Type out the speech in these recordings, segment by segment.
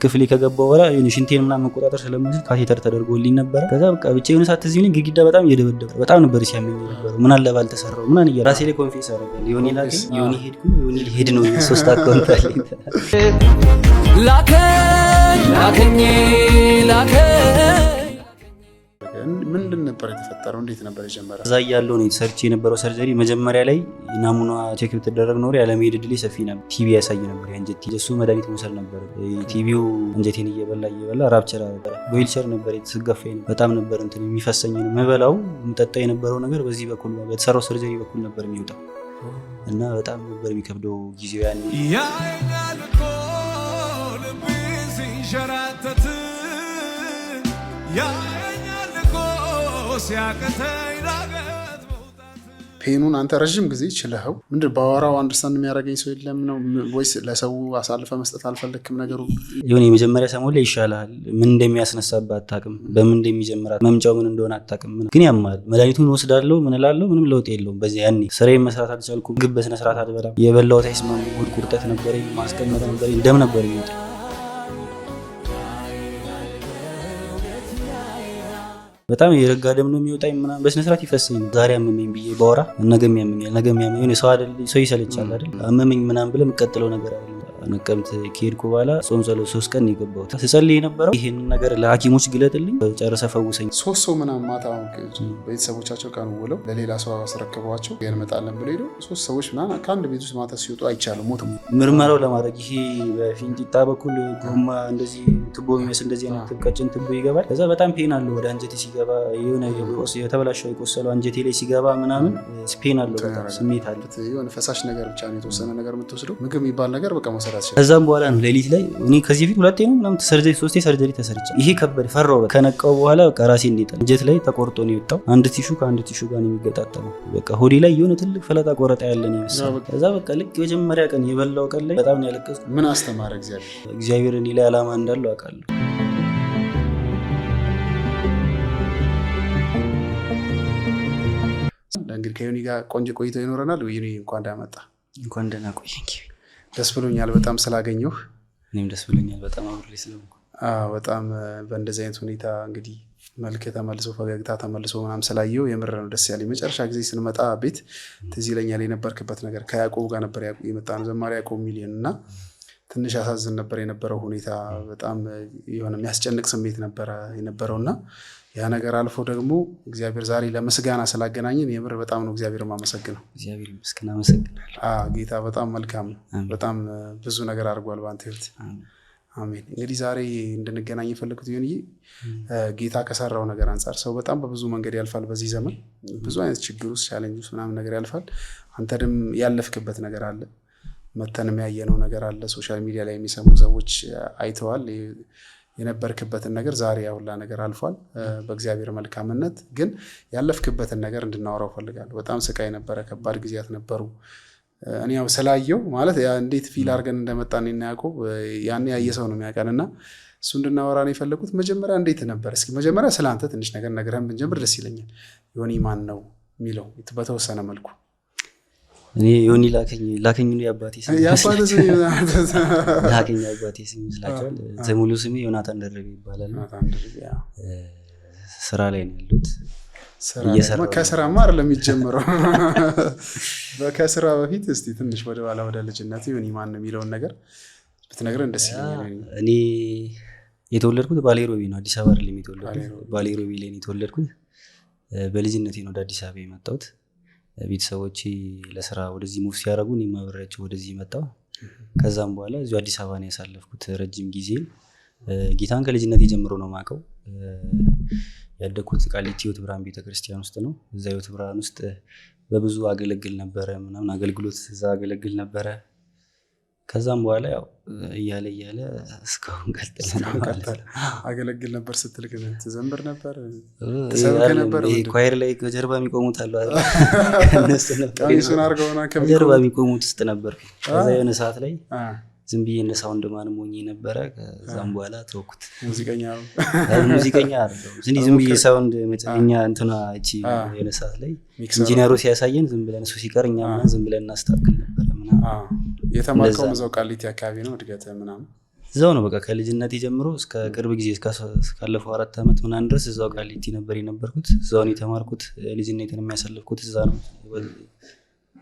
ክፍሌ ከገባው በኋላ የሆነ ሽንቴን ምናምን መቆጣጠር ስለማልችል ካቴተር ተደርጎልኝ ነበር። ከዛ በቃ ብቻ የሆነ ሰዓት እዚህ ነኝ ግድግዳ በጣም እየደበደበ በጣም ነበር ሲያመኝ ነበር። ምን አለ ባልተሰራው ምናምን እያለ ራሴ ላይ ኮንፊውስ አደረጋለሁ። ዮኒ ላከኝ፣ ዮኒ ሄድኩ፣ ዮኒ ሄድ ነው 3 አካውንት አለኝ። ላከኝ ምንድን ነበር የተፈጠረው? እንዴት ነበር የጀመረው? እዛ ያለው ነው ሰርች የነበረው ሰርጀሪ። መጀመሪያ ላይ ናሙና ቼክ ብትደረግ ኖር ያለ መሄድ ድል ሰፊ ነበር። ቲቪ ያሳይ ነበር የአንጀት እሱ መድኃኒት መውሰድ ነበር። ቲቪው አንጀቴን እየበላ ራፕቸር አደረገ። በዊልቸር ነበር የተስገፋ ነው። በጣም ነበር እንትን የሚፈሰኝ ነው። መበላው ምጠጣ የነበረው ነገር በዚህ በኩል በተሰራው ሰርጀሪ በኩል ነበር የሚወጣው እና በጣም ነበር የሚከብደው ጊዜው ያኔ ፔኑን አንተ ረጅም ጊዜ ችለኸው ምንድን ባወራው አንደርስታንድ የሚያደርገኝ ሰው የለም ነው ወይስ ለሰው አሳልፈ መስጠት አልፈለክም? ነገሩ የሆነ የመጀመሪያ ሰሞን ላይ ይሻላል። ምን እንደሚያስነሳባት አታውቅም፣ በምን እንደሚጀምራት መምጫው ምን እንደሆነ አታውቅም። ግን ያማል። መድኃኒቱን ወስዳለሁ ምን እላለሁ፣ ምንም ለውጥ የለውም። በዚህ ያኔ ስራዬን መስራት አልቻልኩም። ምግብ በስነ ስርዓት አልበላም። የበላሁት አይስማማም። ሆድ ቁርጠት ነበረኝ፣ ማስቀመጥ ነበረኝ፣ ደም ነበር የሚወጣ። በጣም የረጋ ደም ነው የሚወጣኝ ምናምን በስነ ስርዓት ይፈሰኝ ነው። ዛሬ አመመኝ ብዬ ባወራ ነገም ያመኛል፣ ነገም ያመኛል። ሰው አይደል ሰው ይሰለቻል አይደል? አመመኝ ምናምን ብለህ የምትቀጥለው ነገር አይደል። ነቀምት ከሄድኩ በኋላ ጾም ጸሎት 3 ቀን የገባሁት ስጸልይ የነበረው ይሄን ነገር ለሐኪሞች ግለጥልኝ ጨርሰ ፈውሰኝ። 3 ሰው ምናምን ማታ ቤተሰቦቻቸው ቀን ውለው ለሌላ ሰው አስረክበዋቸው እንመጣለን ብለው ሄደው 3 ሰዎች ምናምን ከአንድ ቤት ውስጥ ማታ ሲወጡ አይቻልም። ሞት ምርመራው ለማድረግ ይሄ በፊንጢጣ በኩል ጎማ እንደዚህ ቱቦ የሚመስል እንደዚህ አይነት ቀጭን ቱቦ ይገባል። ከዛ በጣም ፔን አለው ወደ አንጀቴ ሲገባ። የሆነ የተበላሸው የቆሰለው አንጀቴ ላይ ሲገባ ምናምን ፔን አለው፣ ስሜት አለ። የሆነ ፈሳሽ ነገር ብቻ ነው የተወሰነ ነገር የምትወስደው። ምግብ የሚባል ነገር በቃ መሰራት። ከዛም በኋላ ነው ሌሊት ላይ እኔ ከዚህ በፊት 2 ነው ምናምን ሰርጀሪ 3 ሰርጀሪ ተሰርቻ ይሄ ከበደ ፈራው። ከነቃው በኋላ በቃ ራሴ እንዴጣል አንጀት ላይ ተቆርጦ ነው የወጣው። አንድ ቲሹ ከአንድ ቲሹ ጋር ነው የሚገጣጠመው። በቃ ሆዴ ላይ የሆነ ትልቅ ፈለጣ ቆረጣ ያለ ነው የሚመስለው። ከዛ በቃ ልክ የመጀመሪያ ቀን የበላው ቀን ላይ በጣም ነው ያለቀስኩት። ምን አስተማረ እግዚአብሔር እኔ ላይ ዓላማ እንዳለው አውቃለሁ። እንግዲህ ከዮኒ ጋር ቆንጆ ቆይቶ ይኖረናል። ዮኒ እንኳን እንዳመጣ እንኳን ደህና ቆየኝ። ደስ ብሎኛል በጣም ስላገኘሁ። እኔም ደስ ብሎኛል በጣም አብሬ ስለሆንኩ። በጣም በእንደዚህ አይነት ሁኔታ እንግዲህ መልክ ተመልሶ ፈገግታ ተመልሶ ምናምን ስላየው የምር ነው ደስ ያለኝ። መጨረሻ ጊዜ ስንመጣ ቤት ትዝ ይለኛል የነበርክበት ነገር ከያዕቆብ ጋር ነበር የመጣ ነው። ዘማሪ ያዕቆብ ሚሊዮን እና ትንሽ ያሳዝን ነበር የነበረው ሁኔታ። በጣም የሆነ የሚያስጨንቅ ስሜት ነበረ የነበረውና ያ ነገር አልፎ ደግሞ እግዚአብሔር ዛሬ ለምስጋና ስላገናኘን የምር በጣም ነው እግዚአብሔር ማመሰግነው። እግዚአብሔር ይመስገን። አመሰግናለሁ። ጌታ በጣም መልካም ነው። በጣም ብዙ ነገር አድርጓል በአንተ ህይወት። አሜን። እንግዲህ ዛሬ እንድንገናኝ የፈለኩት ዮኒ ጌታ ከሰራው ነገር አንጻር ሰው በጣም በብዙ መንገድ ያልፋል። በዚህ ዘመን ብዙ አይነት ችግር ውስጥ ቻሌንጅ ውስጥ ምናምን ነገር ያልፋል። አንተንም ያለፍክበት ነገር አለ፣ መተንም ያየነው ነገር አለ። ሶሻል ሚዲያ ላይ የሚሰሙ ሰዎች አይተዋል የነበርክበትን ነገር። ዛሬ ያውላ ነገር አልፏል በእግዚአብሔር መልካምነት። ግን ያለፍክበትን ነገር እንድናወራው ፈልጋለሁ። በጣም ስቃይ ነበረ፣ ከባድ ጊዜያት ነበሩ። እኔ ያው ስላየው ማለት እንዴት ፊል አድርገን እንደመጣን እና ያዕቆብ ያኔ ያየ ሰው ነው የሚያውቀንና እሱ እንድናወራ ነው የፈለኩት። መጀመሪያ እንዴት ነበር? እስኪ መጀመሪያ ስለአንተ ትንሽ ነገር ነግረን ብንጀምር ደስ ይለኛል። ዮኒ ማን ነው የሚለው በተወሰነ መልኩ። እኔ ዮኒ ላከኝ ነው የአባቴ ስም ላከኝ የአባቴ ስም ይመስላችኋል? ሙሉ ስሜ ዮናታን ደርቤ ይባላል። ስራ ላይ ነው ያሉት። ከስራማ አይደለም የሚጀምረው። ከስራ በፊት እስቲ ትንሽ ወደ ኋላ ወደ ልጅነት ዮኒ ማን ነው የሚለውን ነገር ብትነግረን ደስ ይለኛል። እኔ የተወለድኩት ባሌሮቢ ነው፣ አዲስ አበባ አይደለም የተወለድኩት። ባሌሮቢ ላይ ነው የተወለድኩት። በልጅነቴ ነው ወደ አዲስ አበባ የመጣሁት። ቤተሰቦቼ ለስራ ወደዚህ ሙቭ ሲያደርጉ እኔም አብሬያቸው ወደዚህ መጣሁ። ከዛም በኋላ እዚሁ አዲስ አበባ ነው ያሳለፍኩት ረጅም ጊዜ። ጌታን ከልጅነቴ ጀምሮ ነው የማውቀው። ያደግኩት ቃሊቲ ሕይወት ብርሃን ቤተክርስቲያን ውስጥ ነው። እዛ ሕይወት ብርሃን ውስጥ በብዙ አገለግል ነበረ ምናምን አገልግሎት እዛ አገለግል ነበረ። ከዛም በኋላ ያው እያለ እስካሁን ቀጥለን አገለግል ነበር። ስትል ግን ትዘምር ነበር? ኳየር ላይ ከጀርባ የሚቆሙት አሉ አይደል? ከነሱ ነበር ቀሚሱን አድርገውና ከጀርባ የሚቆሙት ውስጥ ነበር። ከዛ የሆነ ሰዓት ላይ ዝም ብዬ እንደ ሳውንድ ማን ሞኝ ነበረ። ከዛም በኋላ ተወኩት። ሙዚቀኛ አይደለም እንዴ? ዝም ብዬ ሳውንድ መጨረኛ እንትና እቺ የሆነ ሰዓት ላይ ኢንጂነሩ ሲያሳየን ዝም ብለን እሱ ሲቀርኛ ዝም ብለን እናስተካክል ነበር ምናምን። የተማርከው እዛው ቃሊቲ አካባቢ ነው እድገት ምናምን? እዛው ነው በቃ ከልጅነቴ ጀምሮ እስከ ቅርብ ጊዜ እስካለፈው 4 ዓመት ምናምን ድረስ እዛው ቃሊቲ ነበር የነበርኩት። እዛው ነው የተማርኩት። ልጅነቴን የሚያሳልፍኩት እዛ ነው።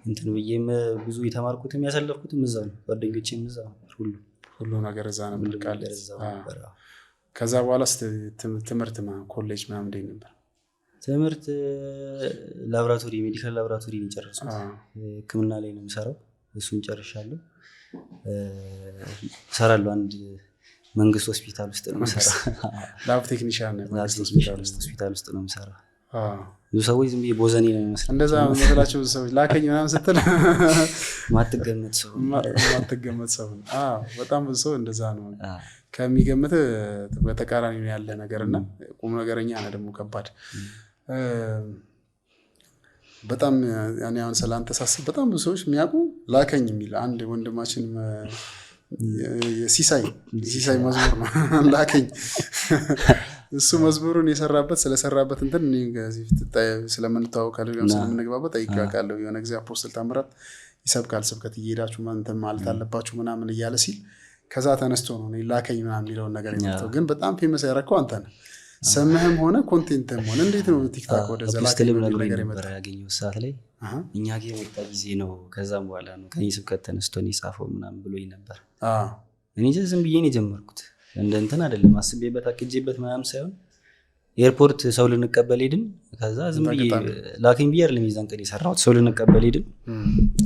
እንትን ብዬም ብዙ የተማርኩትም ያሳለፍኩትም እዛው ነው። ጓደኞቼም እዛው ሁሉ ነገር እዛ ነበር ቃሊቲ። ከዛ በኋላ ትምህርት ኮሌጅ ምናምን እንዴት ነበር? ትምህርት ላብራቶሪ ሜዲካል ላብራቶሪ ነው የጨረስኩት። ሕክምና ላይ ነው የምሰራው። እሱን ጨርሻለሁ። እሰራለሁ አንድ መንግስት ሆስፒታል ውስጥ ነው የምሰራው። ላብ ቴክኒሻን ሆስፒታል ውስጥ ነው የምሰራው። ብዙ ሰዎች ዝም ብዬ ቦዘኔ ነው የሚመስለው። እንደዛ መስላቸው ብዙ ሰዎች ላከኝ ምናምን ስትል ማትገመት ሰው በጣም ብዙ ሰው እንደዛ ነው ከሚገምት በተቃራኒ ነው ያለ ነገር እና ቁም ነገረኛ ነው ደግሞ ከባድ። በጣም ያኔ አሁን ስላንተ ሳስብ በጣም ብዙ ሰዎች የሚያውቁ ላከኝ የሚል አንድ ወንድማችን ሲሳይ መዝሙር ነው ላከኝ። እሱ መዝሙሩን ስለሰራበት እንትን ስለምንተዋወቅ ስለምንግባባ ጠይቄዋለሁ። የሆነ ጊዜ አፖስትል ታምራት ይሰብካል ስብከት እየሄዳችሁ እንትን ማለት አለባችሁ ምናምን እያለ ሲል ከዛ ተነስቶ ነው ላከኝ ምናምን የሚለውን ነገር የመጣው። ግን በጣም ፌመስ ያደረገው አንተ ነህ። ስምህም ሆነ ኮንቴንትም ሆነ እንዴት ነው ቲክታክ ወደዛ ነገር የመጣው? ያገኘው ሰዓት ላይ እኛ ጋር የመጣ ጊዜ ነው። ከዛም በኋላ ነው ከኔ ስብከት ተነስቶ ነው የጻፈው ምናምን ብሎኝ ነበር። እኔ ዝም ብዬ ነው የጀመርኩት። እንደ እንትን አይደለም አስቤበት አቅጄበት ምናምን ሳይሆን ኤርፖርት ሰው ልንቀበል ሄድን። ከዛ ዝም ብዬ ላከኝ ብዬ አይደለም የዛን ቀን የሰራሁት። ሰው ልንቀበል ሄድን።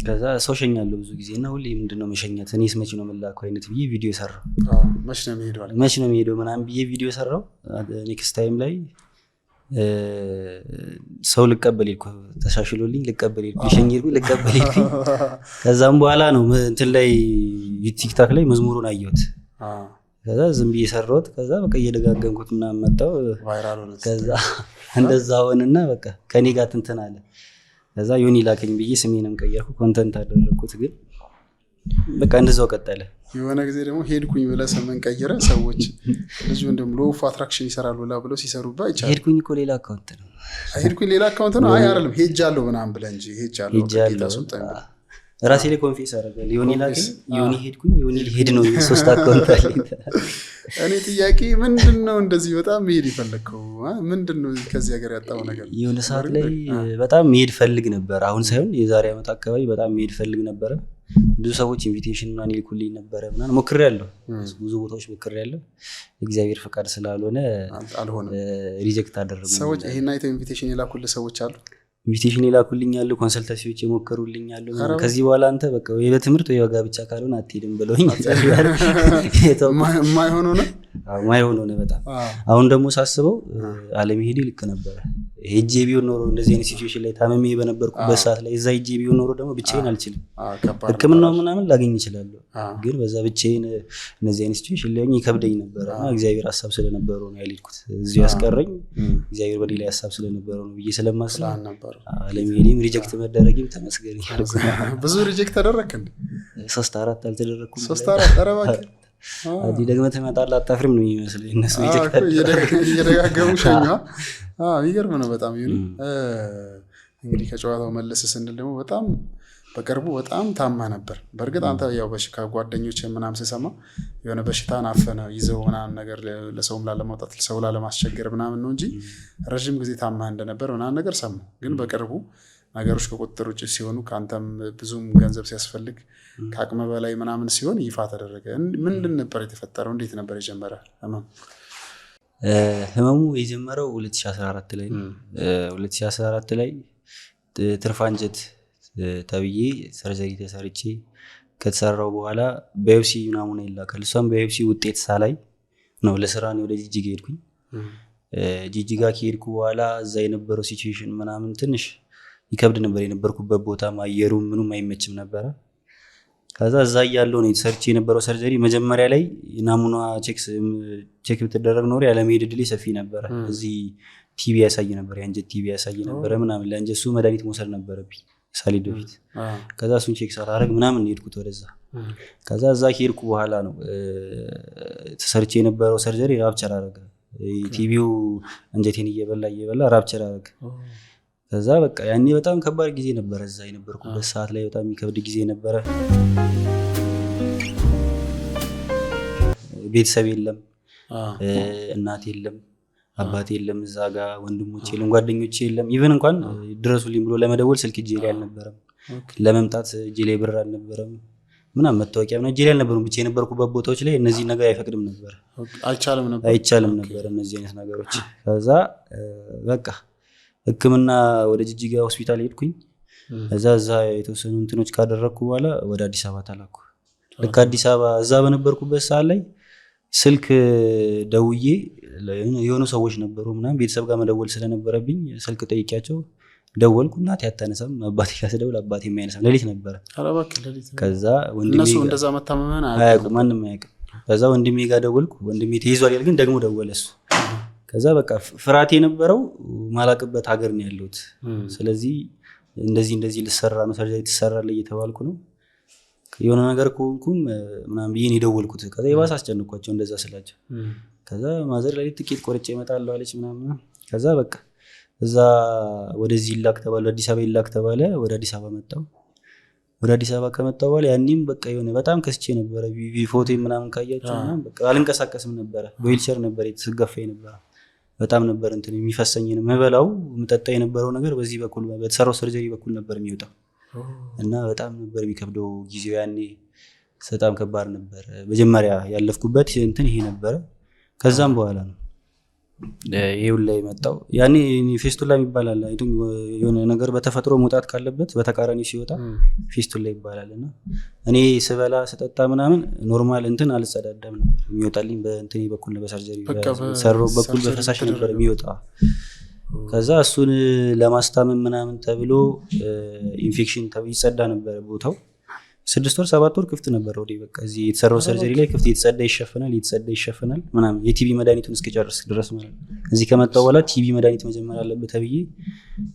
ከዛ ሰው ሸኛለሁ ብዙ ጊዜ እና ሁሌ ምንድነው መሸኘት እኔስ መቼ ነው የምላከው አይነት ብዬ ቪዲዮ ሰራሁ። መቼ ነው የሚሄደው ምናምን ብዬ ቪዲዮ ሰራሁ። ኔክስት ታይም ላይ ሰው ልቀበል ሄድኩ። ተሻሽሎልኝ ልቀበል ሄድኩ። የሸኝ ሄድኩ ልቀበል ሄድኩ። ከዛም በኋላ ነው እንትን ላይ ቲክታክ ላይ መዝሙሩን አየሁት። ከዛ ዝም ብዬ ሰራሁት። ከዛ በቃ እየደጋገምኩት ምናምን መጣው። ከዛ እንደዛ ሆነና በቃ ከኔ ጋር እንትን አለ። ከዛ ዮኒ ላከኝ ብዬ ስሜንም ቀየርኩ፣ ኮንተንት አደረኩት። ግን በቃ እንደዛው ቀጠለ። የሆነ ጊዜ ደግሞ ሄድኩኝ ብለህ ስምን ቀይረ ሰዎች ልጁ እንደም ሎ ኦፍ አትራክሽን ይሰራሉ ብለው ሲሰሩባ ይቻላል። ሄድኩኝ እኮ ሌላ አካውንት ነው። ሄድኩኝ ሌላ አካውንት ነው። አይ አይደለም ሄጃለሁ ምናምን ብለህ እንጂ ሄጃለሁ ራሴ ላይ ኮንፊስ አደረጋለሁ። ዮኒ ላከኝ፣ ዮኒ ሄድኩኝ፣ ዮኒ ሄድ ነው 3 አካውንት አለኝ። እኔ ጥያቄ ምንድነው እንደዚህ በጣም መሄድ ይፈልከው ምንድነው ከዚህ ሀገር ያጣው ነገር? የሆነ ሰዓት ላይ በጣም መሄድ ፈልግ ነበር። አሁን ሳይሆን የዛሬ ዓመት አካባቢ በጣም መሄድ ፈልግ ነበር። ብዙ ሰዎች ኢንቪቴሽን ምናምን ይልኩልኝ ነበር ምናምን ሞክሬያለሁ። ብዙ ቦታዎች ሞክሬያለሁ። እግዚአብሔር ፈቃድ ስላልሆነ አልሆነም። ሪጀክት አደረጉ። ሰዎች ይሄን አይተው ኢንቪቴሽን ይላኩልህ ሰዎች አሉ። ኢንቪቴሽን ይላኩልኝ አሉ። ኮንሰልታሲዎች የሞከሩልኝ አሉ። ከዚህ በኋላ አንተ በቃ ወይ በትምህርት ወይ በጋብቻ ካልሆነ አትሄድም ብለውኝ ማይሆን ሆነ በጣም። አሁን ደግሞ ሳስበው አለመሄዴ ልክ ነበረ። ሄጄ ቢሆን ኖሮ እንደዚህ አይነት ሲቹዌሽን ላይ ታመሜ በነበርኩበት ሰዓት ላይ እዛ ሄጄ ቢሆን ኖሮ ደግሞ ብቻዬን አልችልም። ሕክምናው ምናምን ላገኝ እችላለሁ። ግን በዛ ብቻዬን እነዚህ አይነት ሲቹዌሽን ላይ ይከብደኝ ነበረ እና እግዚአብሔር ሀሳብ ስለነበረው ነው ያልሄድኩት። እዚሁ ያስቀረኝ እግዚአብሔር በሌላ ሀሳብ ስለነበረው ነው ብዬ ስለማስብ አለመሄዴም ሪጀክት መደረግም ተመስገን። ብዙ ሪጀክት ተደረክ እንዴ? 3-4 አልተደረኩም። 3-4 አረባክ አዲ ደግመህ ትመጣለህ አታፍርም ነው የሚመስለኝ። እነሱ እየደጋገሙ ሸኛ። ይገርም ነው በጣም። ይሁን እንግዲህ ከጨዋታው መለስ ስንል ደግሞ በጣም በቅርቡ በጣም ታማ ነበር። በእርግጥ አንተ ያው ከጓደኞች ምናምን ስሰማ የሆነ በሽታን አፈነ ይዘው ምናምን ነገር ለሰውም ላለማውጣት ሰው ላለማስቸገር ምናምን ነው እንጂ ረጅም ጊዜ ታማ እንደነበር ምናምን ነገር ሰማሁ። ግን በቅርቡ ነገሮች ከቁጥጥር ውጭ ሲሆኑ ከአንተም ብዙም ገንዘብ ሲያስፈልግ ከአቅመ በላይ ምናምን ሲሆን ይፋ ተደረገ። ምንድን ነበር የተፈጠረው? እንዴት ነበር የጀመረ ህመም? ህመሙ የጀመረው 2014 ላይ ነው። 2014 ላይ ትርፍ አንጀት ተብዬ ሰርጀሪ ተሰርቼ ከተሰራው በኋላ ባዮፕሲ ናሙና ይላካል። እሷም ባዮፕሲ ውጤት ሳላይ ነው ለስራ ነው ወደ ጂጂጋ ሄድኩኝ። ጂጂጋ ከሄድኩ በኋላ እዛ የነበረው ሲቹዌሽን ምናምን ትንሽ ይከብድ ነበር። የነበርኩበት ቦታ አየሩ ምኑም አይመችም ነበረ። ከዛ እዛ ያለው ነው የተሰርቼ የነበረው ሰርጀሪ። መጀመሪያ ላይ ናሙና ቼክ ብትደረግ ኖሮ ያለመሄድ ዕድሌ ሰፊ ነበረ። እዚህ ቲቪ ያሳይ ነበር፣ የአንጀት ቲቪ ያሳይ ነበረ ምናምን። ለአንጀት እሱ መድኃኒት መውሰድ ነበረብኝ ሳልሄድ በፊት። ከዛ እሱን ቼክ ሳላረግ ምናምን ሄድኩት ወደዛ። ከዛ እዛ ከሄድኩ በኋላ ነው ተሰርቼ የነበረው ሰርጀሪ ራፕቸር አደረገ። ቲቪው አንጀቴን እየበላ ራፕቸር አደረገ። ከዛ በቃ ያኔ በጣም ከባድ ጊዜ ነበረ። እዛ የነበርኩበት ሰዓት ላይ በጣም የሚከብድ ጊዜ ነበረ። ቤተሰብ የለም፣ እናት የለም፣ አባት የለም፣ እዛ ጋር ወንድሞች የለም፣ ጓደኞች የለም። ኢቨን እንኳን ድረሱልኝ ብሎ ለመደወል ስልክ እጄ ላይ አልነበረም፣ ለመምጣት እጄ ላይ ብር አልነበረም፣ ምናምን መታወቂያ ምናምን እጄ ላይ አልነበረም። ብቻ የነበርኩበት ቦታዎች ላይ እነዚህ ነገር አይፈቅድም ነበር፣ አይቻልም ነበር እነዚህ አይነት ነገሮች። ከዛ በቃ ሕክምና ወደ ጅጅጋ ሆስፒታል ሄድኩኝ። እዛ የተወሰኑ እንትኖች ካደረግኩ በኋላ ወደ አዲስ አበባ ተላኩ። ልክ አዲስ አበባ እዛ በነበርኩበት ሰዓት ላይ ስልክ ደውዬ የሆኑ ሰዎች ነበሩ ምናምን ቤተሰብ ጋር መደወል ስለነበረብኝ ስልክ ጠይቂያቸው ደወልኩ። እናቴ አታነሳም፣ አባቴ ጋር ስደውል አባቴ የማያነሳም። ሌሊት ነበረ። ከዛ ወንድሜ እንደዛ መታመመን አያውቁም፣ ማንም አያውቅም። ከዛ ወንድሜ ጋር ደወልኩ። ወንድሜ ተይዟል ያል ግን ደግሞ ደወለ እሱ። ከዛ በቃ ፍርሃት የነበረው ማላቅበት ሀገር ነው ያለሁት። ስለዚህ እንደዚህ ልሰራ ነው ሰርጀሪ ትሰራለህ እየተባልኩ ነው የሆነ ነገር ከሆንኩም ምናምን ብዬ ነው የደወልኩት። ከዛ የባሰ አስጨንቋቸው እንደዛ ስላቸው። ከዛ ማዘር ላይ ጥቂት ቆርጬ እመጣለሁ አለች ምናምን። ከዛ በቃ እዛ ወደዚህ ይላክ ተባለ፣ አዲስ አበባ ይላክ ተባለ። ወደ አዲስ አበባ መጣሁ። ወደ አዲስ አበባ ከመጣሁ በኋላ ያኔም በቃ የሆነ በጣም ከስቼ ነበረ። ፎቶ ምናምን ካያቸው ምናምን በቃ አልንቀሳቀስም ነበረ። በዊልቸር ነበር የተስጋፋ ነበረ። በጣም ነበር እንትን የሚፈሰኝ ነው የምበላው የምጠጣ የነበረው ነገር በዚህ በኩል በተሰራው ሰርጀሪ በኩል ነበር የሚወጣው እና በጣም ነበር የሚከብደው ጊዜው። ያኔ በጣም ከባድ ነበር። መጀመሪያ ያለፍኩበት እንትን ይሄ ነበረ። ከዛም በኋላ ነው ይሄው ላይ መጣው። ያኔ ፌስቱላ ይባላል የሆነ ነገር በተፈጥሮ መውጣት ካለበት በተቃራኒ ሲወጣ ፌስቱላ ይባላል። እና እኔ ስበላ ስጠጣ ምናምን ኖርማል እንትን አልጸዳዳም ነበር። የሚወጣልኝ በእንትን በኩል ነው፣ በሰርጀሪ ሰራው በኩል በፈሳሽ ነበር የሚወጣ። ከዛ እሱን ለማስታመም ምናምን ተብሎ ኢንፌክሽን ይጸዳ ነበር ቦታው። 6 ወር 7 ወር ክፍት ነበር ወዲህ በቃ እዚህ የተሰራው ሰርጀሪ ላይ ክፍት የተጸዳ ይሸፈናል ምናምን የቲቪ መድኃኒቱን እስከጨርስ ድረስ ማለት ነው። እዚህ ከመጣሁ በኋላ ቲቪ መድኃኒት መጀመር አለበት ተብዬ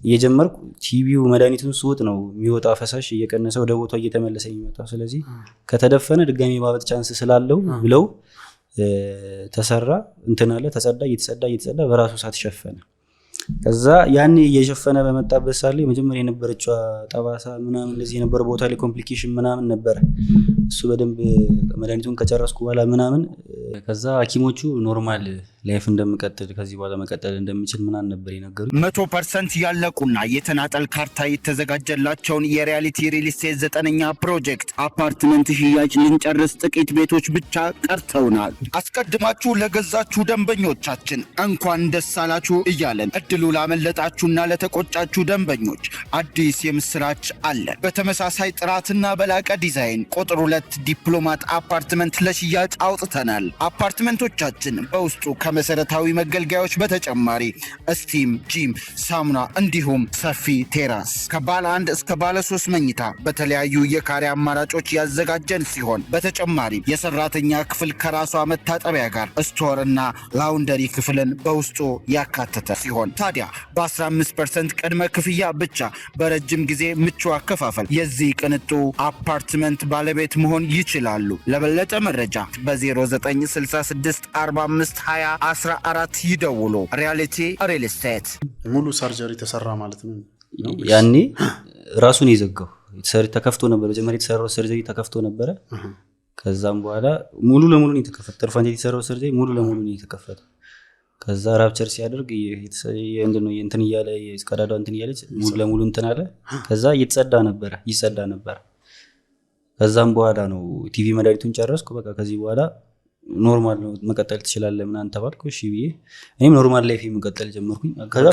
እየጀመርኩ ቲቪው መድኃኒቱን ስውጥ ነው የሚወጣ ፈሳሽ እየቀነሰ ወደ ቦታው እየተመለሰ የሚመጣው። ስለዚህ ከተደፈነ ድጋሚ ማበጥ ቻንስ ስላለው ብለው ተሰራ እንትን አለ ተጸዳ እየተጸዳ በራሱ ሰዓት ሸፈነ። ከዛ ያኔ እየሸፈነ በመጣበት ሳለ መጀመሪያ የነበረችው ጠባሳ ምናምን እንደዚህ የነበረ ቦታ ላይ ኮምፕሊኬሽን ምናምን ነበረ። እሱ በደንብ መድኃኒቱን ከጨረስኩ በኋላ ምናምን ከዛ ሐኪሞቹ ኖርማል ላይፍ እንደምቀጥል ከዚህ በኋላ መቀጠል እንደምችል ምናምን ነበር የነገሩኝ። 100% ያለቁና የተናጠል ካርታ የተዘጋጀላቸውን የሪያሊቲ ሪል ስቴት 9ኛ ፕሮጀክት አፓርትመንት ሽያጭ ልንጨርስ ጥቂት ቤቶች ብቻ ቀርተውናል። አስቀድማችሁ ለገዛችሁ ደንበኞቻችን እንኳን ደስ አላችሁ እያለን እድሉ ላመለጣችሁና ለተቆጫችሁ ደንበኞች አዲስ የምስራች አለን። በተመሳሳይ ጥራትና በላቀ ዲዛይን ቁጥር 2 ዲፕሎማት አፓርትመንት ለሽያጭ አውጥተናል። አፓርትመንቶቻችን በውስጡ ከመሰረታዊ መገልገያዎች በተጨማሪ ስቲም፣ ጂም፣ ሳሙና እንዲሁም ሰፊ ቴራስ ከባለ 1 እስከ ባለ 3 መኝታ በተለያዩ የካሬ አማራጮች ያዘጋጀን ሲሆን በተጨማሪ የሰራተኛ ክፍል ከራሷ መታጠቢያ ጋር ስቶር እና ላውንደሪ ክፍልን በውስጡ ያካተተ ሲሆን ታዲያ በ15% ቅድመ ክፍያ ብቻ በረጅም ጊዜ ምቹ አከፋፈል የዚህ ቅንጡ አፓርትመንት ባለቤት መሆን ይችላሉ። ለበለጠ መረጃ በ0966 45 20 14 ይደውሉ። ሪያሊቲ ሪል ስቴት። ሙሉ ሰርጀሪ ተሰራ ማለት ነው። ያኔ ራሱን የዘጋው ተከፍቶ ነበር። መጀመሪያ የተሰራው ሰርጀሪ ተከፍቶ ነበረ። ከዛም በኋላ ሙሉ ለሙሉ ነው የተከፈተ። ተርፋንጀት የተሰራው ሰርጀሪ ሙሉ ለሙሉ ነው የተከፈተ። ከዛ ራፕቸር ሲያደርግ እንትን እያለ ቀዳዳ እንትን እያለች ሙሉ ለሙሉ እንትን አለ። ከዛ ይጸዳ ነበር። ከዛም በኋላ ነው ቲቪ መድኃኒቱን ጨረስኩ። በቃ ከዚህ በኋላ ኖርማል ነው መቀጠል ትችላለህ ምናምን ተባልኩ። እሺ ብዬ እኔም ኖርማል ላይፍ መቀጠል ጀመርኩኝ። ከዛ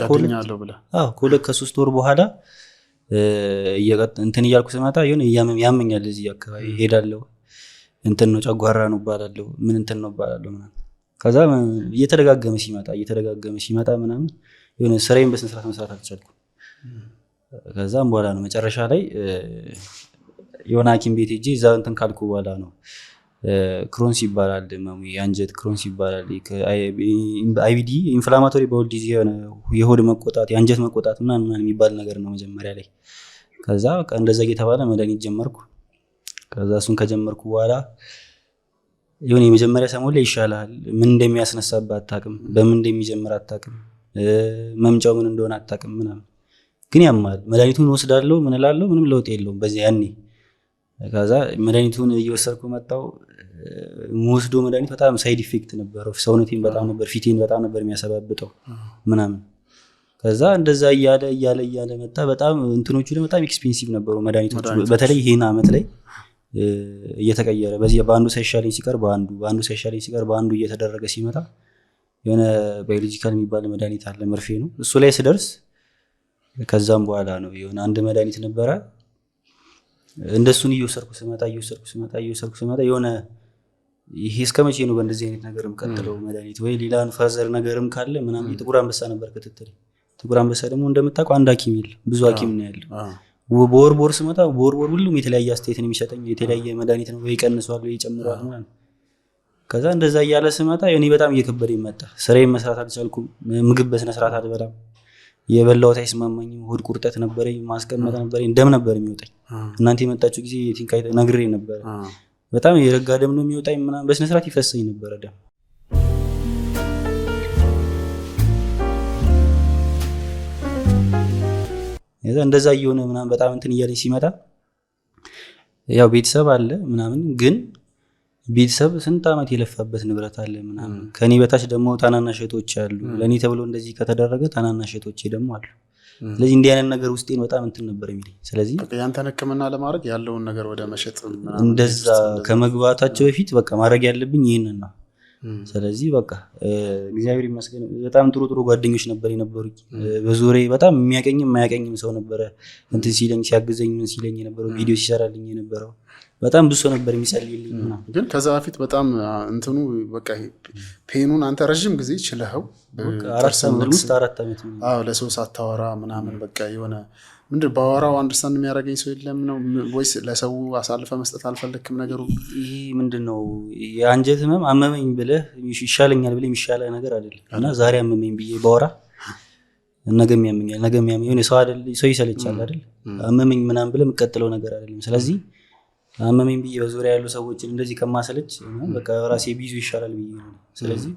ከሁለት ከ3 ወር በኋላ እንትን እያልኩ ስመጣ የሆነ ያመኛል። እዚህ አካባቢ ሄዳለሁ እንትን ነው ጨጓራ ነው እባላለሁ ምን እንትን ነው እባላለሁ ምናምን። ከዛ እየተደጋገመ ሲመጣ ምናምን የሆነ ስራዬን በስነ ስርዓት መስራት አልቻልኩም። ከዛም በኋላ ነው መጨረሻ ላይ የሆነ ሐኪም ቤት ሄጄ እዛ እንትን ካልኩ በኋላ ነው ክሮንስ ይባላል የአንጀት ክሮንስ ይባላል። አይቢዲ ኢንፍላማቶሪ ባውል ዲዚዝ የሆድ መቆጣት የአንጀት መቆጣት ምናምን የሚባል ነገር ነው መጀመሪያ ላይ። ከዛ እንደዛ እየተባለ መድኃኒት ጀመርኩ። ከዛ እሱን ከጀመርኩ በኋላ የሆነ የመጀመሪያ ሰሞን ላይ ይሻላል። ምን እንደሚያስነሳብህ አታውቅም፣ በምን እንደሚጀምር አታውቅም፣ መምጫው ምን እንደሆነ አታውቅም ምናምን። ግን ያማል። መድኃኒቱን ወስዳለሁ ምን እላለሁ ምንም ለውጥ የለውም በዚህ ያኔ። ከዛ መድኃኒቱን እየወሰድኩ መጣሁ። ወስዶ መድኃኒት በጣም ሳይድ ኢፌክት ነበረው። ሰውነቴን በጣም ነበር ፊቴን በጣም ነበር የሚያሰባብጠው ምናምን። ከዛ እንደዛ እያለ መጣ። በጣም እንትኖቹ ደግሞ በጣም ኤክስፔንሲቭ ነበሩ መድኃኒቶቹ። በተለይ ይሄን አመት ላይ እየተቀየረ በዚህ በአንዱ ሳይሻለኝ ሲቀር በአንዱ ሳይሻለኝ ሲቀር በአንዱ እየተደረገ ሲመጣ የሆነ ባዮሎጂካል የሚባል መድኃኒት አለ መርፌ ነው እሱ ላይ ስደርስ ከዛም በኋላ ነው የሆነ አንድ መድኃኒት ነበረ እንደሱን እየወሰድኩ ስመጣ የሆነ ይሄ እስከመቼ ነው በእንደዚህ አይነት ነገርም ቀጥለው መድኃኒት ወይ ሌላን ፈርዘር ነገርም ካለ ምናምን ጥቁር አንበሳ ነበር ክትትል። ጥቁር አንበሳ ደግሞ እንደምታውቀው አንድ ሐኪም የለም ብዙ ሐኪም ነው ያለው። በወር ስመጣ በወር ሁሉም የተለያየ አስተያየት ነው የሚሰጠኝ። የተለያየ መድኃኒት ነው ወይ ቀንሷል ወይ ጨምሯል ምናምን። ከዛ እንደዛ እያለ ስመጣ እኔ በጣም እየከበደኝ መጣ። ስራዬን መስራት አልቻልኩም። ምግብ በስነ ስርዓት አልበላም። የበላሁት አይስማማኝም። ሆድ ቁርጠት ነበረኝ። ማስቀመጥ ነበረኝ። ደም ነበር የሚወጣኝ። እናንተ የመጣችሁ ጊዜ ቲንካይ ነግሬ ነበር። በጣም የረጋ ደም ነው የሚወጣኝ ምናምን በስነ ስርዓት ይፈሰኝ ነበር ደም። እንደዛ እየሆነ ምናምን በጣም እንትን እያለኝ ሲመጣ ያው ቤተሰብ አለ ምናምን ግን ቤተሰብ ስንት ዓመት የለፋበት ንብረት አለ ምናምን። ከኔ በታች ደግሞ ታናናሽ እህቶች አሉ። ለኔ ተብሎ እንደዚህ ከተደረገ ታናናሽ እህቶቼ ደግሞ አሉ። ስለዚህ እንዲህ አይነት ነገር ውስጤን በጣም እንትን ነበር የሚለኝ። ስለዚህ ያንተን ሕክምና ለማድረግ ያለውን ነገር ወደ መሸጥ እንደዛ ከመግባታቸው በፊት በቃ ማድረግ ያለብኝ ይሄንን ነው። ስለዚህ በቃ እግዚአብሔር ይመስገን በጣም ጥሩ ጓደኞች ነበር የነበሩኝ በዙሪያዬ። በጣም የሚያቀኝም የማያቀኝም ሰው ነበረ እንትን ሲለኝ ሲያግዘኝ ምን ሲለኝ የነበረው ቪዲዮ ሲሰራልኝ የነበረው በጣም ብዙ ሰው ነበር የሚጸልይልኝ ምናምን። ግን ከዛ በፊት በጣም እንትኑ በቃ ፔኑን አንተ ረጅም ጊዜ ችለኸው 4 ዓመት ለሰው ሳታወራ ምናምን በቃ የሆነ ምንድን ባወራው አንደርስታንድ የሚያደርገኝ ሰው የለም ነው ወይስ ለሰው አሳልፈ መስጠት አልፈለክም? ነገሩ ይሄ ምንድነው የአንጀት ህመም አመመኝ ብለህ ይሻለኛል ብለህ የሚሻለ ነገር አይደለም። እና ዛሬ አመመኝ ብዬ ባወራ ነገም ያመኛል የሆነ ሰው አይደል ሰው ይሰለቻል አይደል? አመመኝ ምናምን ብለህ የምትቀጥለው ነገር አይደለም። ስለዚህ አመመኝ ብዬ በዙሪያ ያሉ ሰዎችን እንደዚህ ከማሰለች በቃ ራሴ ቢይዙ ይሻላል ብዬ ነው። ስለዚህ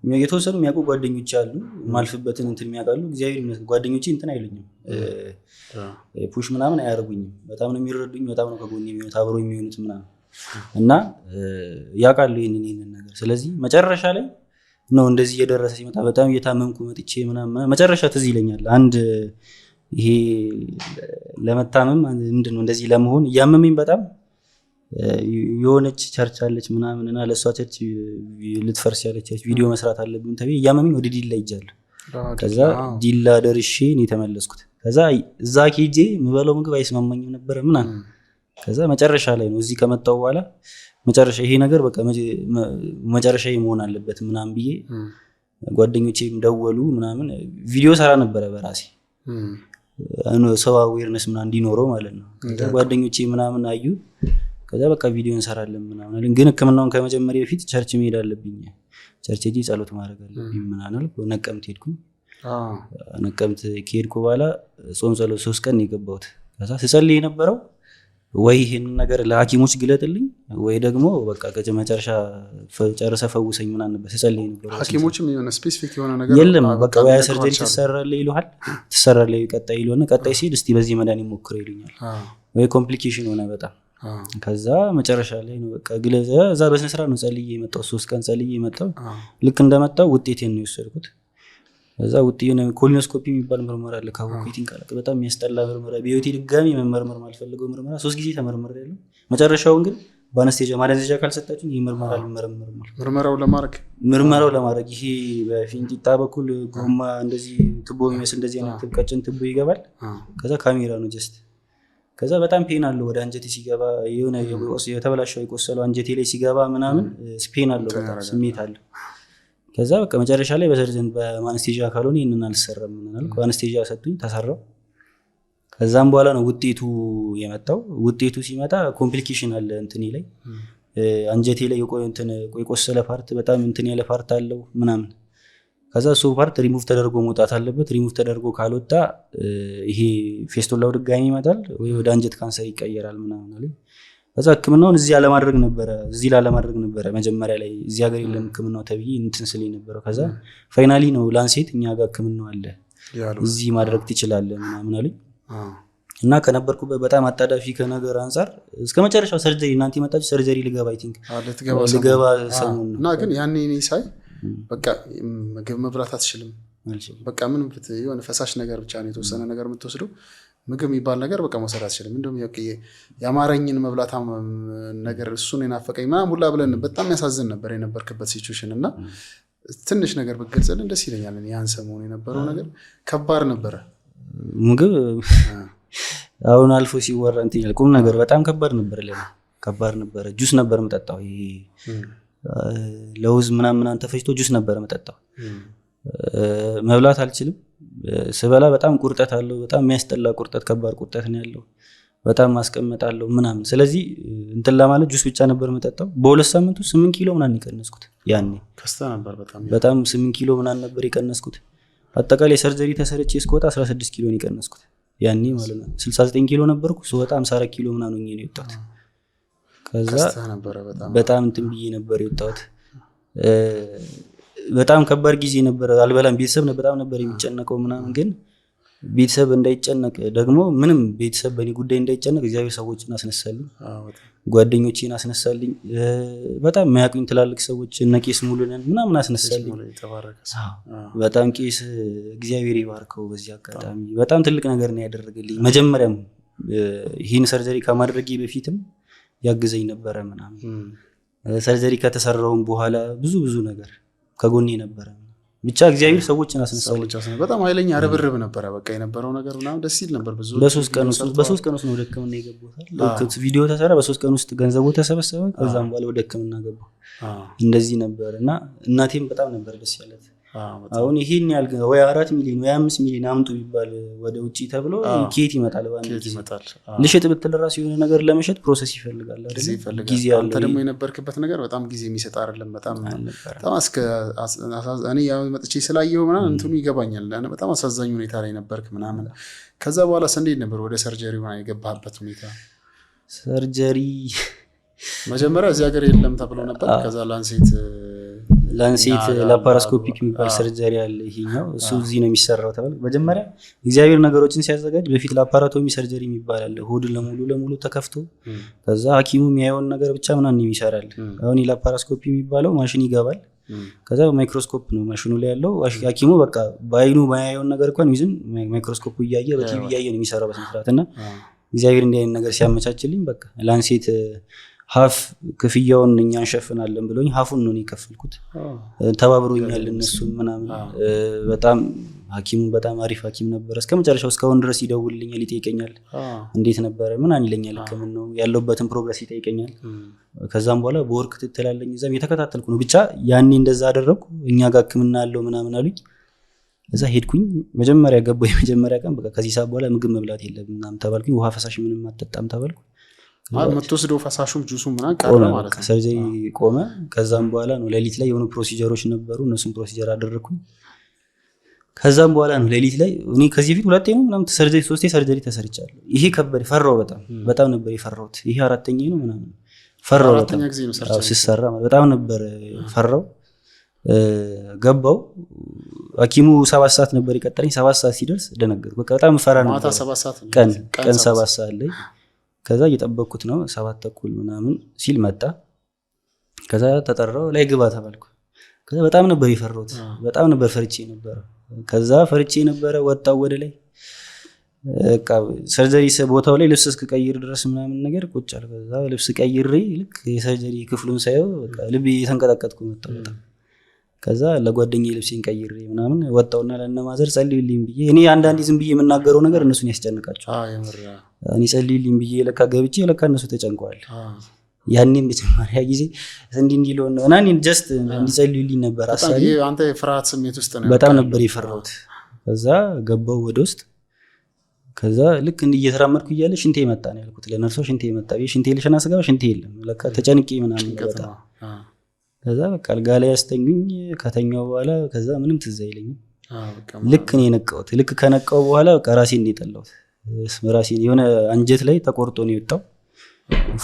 የተወሰኑ የሚያውቁ ጓደኞች አሉ ማልፍበትን እንትን የሚያውቃሉ። እግዚአብሔር ይመስገን ጓደኞቼ እንትን አይሉኝም ፑሽ ምናምን አያደርጉኝም። በጣም ነው የሚረዱኝ። በጣም ነው ከጎኔ የሚሆኑት አብሮ የሚሆኑት ምናምን እና ያውቃሉ ይህንን ነገር። ስለዚህ መጨረሻ ላይ ነው እንደዚህ እየደረሰ ሲመጣ በጣም እየታመምኩ መጥቼ ምናምን መጨረሻ ትዝ ይለኛል አንድ ይሄ ለመታመም ምንድነው እንደዚህ ለመሆን እያመመኝ በጣም የሆነች ቸርች አለች ምናምን እና ለሷ ቸርች ልትፈርስ ያለች ቪዲዮ መስራት አለብን ተብዬ እያመመኝ ወደ ዲላ ሄጃለሁ። ከዛ ዲላ ደርሼ ነው የተመለስኩት። ከዛ እዛ ኬጄ የምበላው ምግብ አይስማማኝም ነበር ምናምን። ከዛ መጨረሻ ላይ ነው እዚህ ከመጣሁ በኋላ መጨረሻ ይሄ ነገር በቃ መጨረሻ መሆን አለበት ምናምን ብዬ ጓደኞቼም ደወሉ ምናምን። ቪዲዮ ሰራ ነበረ በራሴ ሰው አዌርነስ ምናምን እንዲኖረው ማለት ነው። ጓደኞቼ ምናምን አዩ። ከዛ በቃ ቪዲዮ እንሰራለን ምናምን። ግን ሕክምናውን ከመጀመሪያ በፊት ቸርች መሄድ አለብኝ። ቸርች ሄጄ ጸሎት ማድረግ አለብኝ ምናምን። ነቀምት ሄድኩኝ። ነቀምት ከሄድኩ በኋላ ጾም ጸሎት 3 ቀን የገባሁት። ከዛ ስጸልይ የነበረው ወይ ይሄን ነገር ለሐኪሞች ግለጥልኝ ወይ ደግሞ በቃ ከመጨረሻ ጨርሰ ፈውሰኝ ምናምን ነበር ስጸልይ የነበረው። ሐኪሞችም የሆነ ስፔሲፊክ የሆነ ነገር የለም በቃ ወይ ሰርጀሪ ትሰራለህ ይሉሃል። ትሰራለህ ቀጣይ ይሉና ቀጣይ ሲል እስቲ በዚህ መድኃኒት ሞክረው ይሉኛል። ወይ ኮምፕሊኬሽን ሆነ በጣም። ከዛ መጨረሻ ላይ ነው በቃ ግለዘ እዛ በስነ ስርዓት ነው ጸልዬ የመጣው። 3 ቀን ጸልዬ የመጣው። ልክ እንደመጣው ውጤቴን ነው የወሰድኩት። ከዛ ውጤቱን ኮሎኖስኮፒ የሚባል ምርመራ አለ ካወኩኝ ቃልቅ በጣም የሚያስጠላ ምርመራ። በህይወቴ ድጋሚ መመርመር ማልፈልገው ምርመራ 3 ጊዜ ተመርምሬያለሁ። መጨረሻውን ግን በአነስቴጃ ማደንዘዣ ካልሰጣችሁኝ ይሄ ምርመራ አልመረምርም። ምርመራው ለማድረግ ይሄ በፊንጢጣ በኩል ጎማ እንደዚህ ቱቦ የሚመስል እንደዚህ አይነት ቀጭን ቱቦ ይገባል። ከዛ ካሜራ ነው ጀስት። ከዛ በጣም ፔን አለው ወደ አንጀቴ ሲገባ የሆነ የተበላሸው የቆሰለው አንጀቴ ላይ ሲገባ ምናምን ስፔን አለው በጣም ስሜት አለው። ከዛ በቃ መጨረሻ ላይ በሰርጀን በአነስቴዣ ካልሆነ ይሄንን አልሰራም ምናልኩ። አነስቴዣ ሰጡኝ ተሰራው። ከዛም በኋላ ነው ውጤቱ የመጣው። ውጤቱ ሲመጣ ኮምፕሊኬሽን አለ እንትኔ ላይ አንጀቴ ላይ የቆሰለ ፓርት በጣም እንትን ያለ ፓርት አለው ምናምን። ከዛ እሱ ፓርት ሪሙቭ ተደርጎ መውጣት አለበት። ሪሙቭ ተደርጎ ካልወጣ ይሄ ፌስቶላው ድጋሚ ይመጣል ወይ ወደ አንጀት ካንሰር ይቀየራል ምናምን አለ። ከዛ ሕክምናውን እዚህ ላለማድረግ ነበረ መጀመሪያ ላይ እዚህ ሀገር የለም ሕክምናው ተብዬ እንትን ስለኝ ነበረው። ከዛ ፋይናሊ ነው ላንሴት እኛ ጋር ሕክምናው አለ እዚህ ማድረግ ትችላለህ ምናምን አለኝ። እና ከነበርኩበት በጣም አጣዳፊ ከነገር አንፃር እስከ መጨረሻው ሰርጀሪ እናንተ የመጣችሁ ሰርጀሪ ልገባ አይ ቲንክ ልገባ ሰሞኑን እና ግን ያኔ እኔ ሳይ በቃ ምግብ መብላት አትችልም በቃ ምን የሆነ ፈሳሽ ነገር ብቻ ነው የተወሰነ ነገር የምትወስደው ምግብ የሚባል ነገር በቃ መውሰድ አትችልም እንደውም ያማረኝን መብላት ነገር እሱን የናፈቀኝ ምናምን ሁላ ብለን በጣም ያሳዝን ነበር የነበርክበት ሲቹዌሽን እና ትንሽ ነገር ብትገልጽልን ደስ ይለኛል ያን ሰሞኑን የነበረው ነገር ከባድ ነበረ ምግብ አሁን አልፎ ሲወራ እንትን ይላል ቁም ነገር በጣም ከባድ ነበር ለኔ ከባድ ነበር ጁስ ነበር መጠጣው ይሄ ለውዝ ምናምን ተፈጭቶ ጁስ ነበር መጠጣው መብላት አልችልም ስበላ በጣም ቁርጠት አለው በጣም የሚያስጠላ ቁርጠት ከባድ ቁርጠት ነው ያለው በጣም ማስቀመጣለሁ ምናምን ስለዚህ እንትን ለማለት ጁስ ብቻ ነበር መጠጣው በሁለት ሳምንት 8 ኪሎ ምናምን ይቀነስኩት ያኔ ከስታ ነበር በጣም 8 ኪሎ ምናምን ነበር ይቀነስኩት አጠቃላይ ሰርጀሪ ተሰርቼ እስከወጣ 16 ኪሎ ነው ይቀነስኩት ያኔ ማለት ነው 69 ኪሎ ነበርኩ ስወጣ 54 ኪሎ ምናምን ሆኜ ነው የወጣሁት ከዛ በጣም እንትን ብዬ ነበር የወጣሁት በጣም ከባድ ጊዜ ነበር አልበላም ቤተሰብ በጣም ነበር የሚጨነቀው ምናምን ግን ቤተሰብ እንዳይጨነቅ ደግሞ ምንም ቤተሰብ በእኔ ጉዳይ እንዳይጨነቅ እግዚአብሔር ሰዎችን አስነሳልኝ ጓደኞቼን አስነሳልኝ በጣም የሚያውቁኝ ትላልቅ ሰዎች እነ ቄስ ሙሉነን ምናምን አስነሳልኝ በጣም ቄስ እግዚአብሔር ይባርከው በዚህ አጋጣሚ በጣም ትልቅ ነገር ነው ያደረገልኝ መጀመሪያም ይሄን ሰርጀሪ ከማድረጌ በፊትም ያግዘኝ ነበረ ምናምን ሰርጀሪ ከተሰራውም በኋላ ብዙ ነገር ከጎኔ ነበረ ብቻ እግዚአብሔር ሰዎችን አስነሳልኝ በጣም ኃይለኛ ረብርብ ነበረ በቃ የነበረው ነገር ምናምን ደስ ይል ነበር ብዙ በሶስት ቀን ውስጥ ነው ወደ ሕክምና የገባሁት ቪዲዮ ተሰራ በሶስት ቀን ውስጥ ገንዘቡ ተሰበሰበ ከዛም በኋላ ወደ ሕክምና ገባሁ እንደዚህ ነበር እና እናቴም በጣም ነበር ደስ ያላት አሁን ይሄን ያህል ወይ 4 ሚሊዮን ወይ 5 ሚሊዮን አምጡ ቢባል ወደ ውጪ ተብሎ ኬት ይመጣል ልሽጥ ብትል ራሱ የሆነ ነገር ለመሸጥ ፕሮሰስ ይፈልጋል አይደል ጊዜ ያለው አንተ ደግሞ የነበርክበት ነገር በጣም ጊዜ የሚሰጥ አይደለም በጣም እኔ ያው መጥቼ ስላየው ምናምን እንትኑ ይገባኛል በጣም አሳዛኝ ሁኔታ ላይ ነበርክ ምናምን ከዛ በኋላ እንዴት ነበር ወደ ሰርጀሪው ምናምን የገባህበት ሁኔታ ሰርጀሪ መጀመሪያ እዚህ ሀገር የለም ተብሎ ነበር ከዛ ላንሴት ላፓራስኮፒክ የሚባል ሰርጀሪ አለ ይሄኛው እሱ እዚህ ነው የሚሰራው ተባለ መጀመሪያ እግዚአብሔር ነገሮችን ሲያዘጋጅ በፊት ላፓራቶሚ ሰርጀሪ የሚባል አለ ሆድን ለሙሉ ተከፍቶ ከዛ ሐኪሙ የሚያየውን ነገር ብቻ ምናምን ይሰራል አሁን ላፓራስኮፒ የሚባለው ማሽን ይገባል ከዛ ማይክሮስኮፕ ነው ማሽኑ ላይ ያለው ሐኪሙ በቃ ባይኑ ማያየውን ነገር እንኳን ይዝን ማይክሮስኮፕ እያየ በቲቪ እያየ ነው የሚሰራው በስንት እግዚአብሔር እንዲህ አይነት ነገር ሲያመቻችልኝ በቃ ላንሴት ሀፍ ክፍያውን እኛ እንሸፍናለን ብሎኝ ሀፉን ነው የከፈልኩት ተባብሮኛል እነሱ ምናምን በጣም ሐኪሙ በጣም አሪፍ ሐኪም ነበር እስከመጨረሻው እስካሁን ድረስ ይደውልልኛል ይጠይቀኛል እንዴት ነበር ምናምን ይለኛል ሕክምናው ያለውበትን ፕሮግረስ ይጠይቀኛል ከዛም በኋላ በወርክ ትተላለኝ እዛም የተከታተልኩ ነው ብቻ ያኔ እንደዛ አደረኩ እኛ ጋር ሕክምና አለው ምናምን አሉኝ እዛ ሄድኩኝ መጀመሪያ ገባሁ የመጀመሪያ ቀን በቃ ከዚህ ሰዓት በኋላ ምግብ መብላት የለብም ምናምን ተባልኩኝ ውሃ ፈሳሽ ምንም አትጠጣም ተባልኩ መተወስደው ፈሳሹም ጁሱም ምናምን ቀረ ማለት ነው ሰርጀሪ ቆመ ከዛም በኋላ ነው ሌሊት ላይ የሆኑ ፕሮሲጀሮች ነበሩ እነሱን ፕሮሲጀር አደረኩኝ ከዛም በኋላ ነው ሌሊት ላይ እኔ ከዚህ በፊት ሁለቴ ነው ምናምን ሰርጀሪ ሶስቴ ሰርጀሪ ተሰርቻለሁ ይሄ ከበደ ፈራው በጣም ነበር የፈራሁት ይሄ አራተኛ ነው ምናምን ፈራው በጣም ሲሰራ በጣም ነበር ፈራው ገባው ሐኪሙ 7 ሰዓት ነበር የቀጠረኝ 7 ሰዓት ሲደርስ ደነገርኩ በቃ በጣም ፈራ ነበር ማታ 7 ሰዓት ቀን 7 ሰዓት ላይ ከዛ እየጠበቅኩት ነው 7:30 ምናምን ሲል መጣ ከዛ ተጠራው ላይ ግባ ተባልኩ ከዛ በጣም ነበር የፈራሁት በጣም ነበር ፈርቼ ነበር ወጣው ወደ ላይ በቃ ሰርጀሪ ቦታው ላይ ልብስ እስከቀይር ድረስ ምናምን ነገር ቁጭ አለ ከዛ ልብስ ቀይሬ ልክ የሰርጀሪ ክፍሉን ሳየው በቃ ልቤ የተንቀጠቀጥኩ መጣው ከዛ ለጓደኛዬ ልብሴን ቀይሬ ምናምን ወጣውና ለነማዘር ጸልዩልኝ ብዬ እኔ አንዳንዴ ዝም ብዬ የምናገረው ነገር እነሱን ያስጨንቃቸው እኔ ጸልዩልኝ ብዬ ለካ ገብቼ ለካ እነሱ ተጨንቀዋል ያኔም በተማሪያ ጊዜ እንዲለው ነው እና እኔ ጀስት እንዲጸልዩልኝ ነበር አሳቢ አንተ ፍርሃት ስሜት ውስጥ ነው በጣም ነበር የፈራሁት ከዛ ገባው ወደ ውስጥ ከዛ ልክ እየተራመድኩ እያለ ሽንቴ መጣ ነው ያልኩት ለነርሶ ሽንቴ መጣ ሽንቴ ልሽና ስጋው ሽንቴ የለም ለካ ተጨንቄ ምናምን ወጣ ከዛ በቃ አልጋ ላይ ያስተኙኝ ከተኛው በኋላ ከዛ ምንም ትዝ አይለኝም ልክ ነው የነቃሁት ልክ ከነቃው በኋላ በቃ ራሴን ነው የጠላሁት ራሴን የሆነ አንጀት ላይ ተቆርጦ ነው የወጣው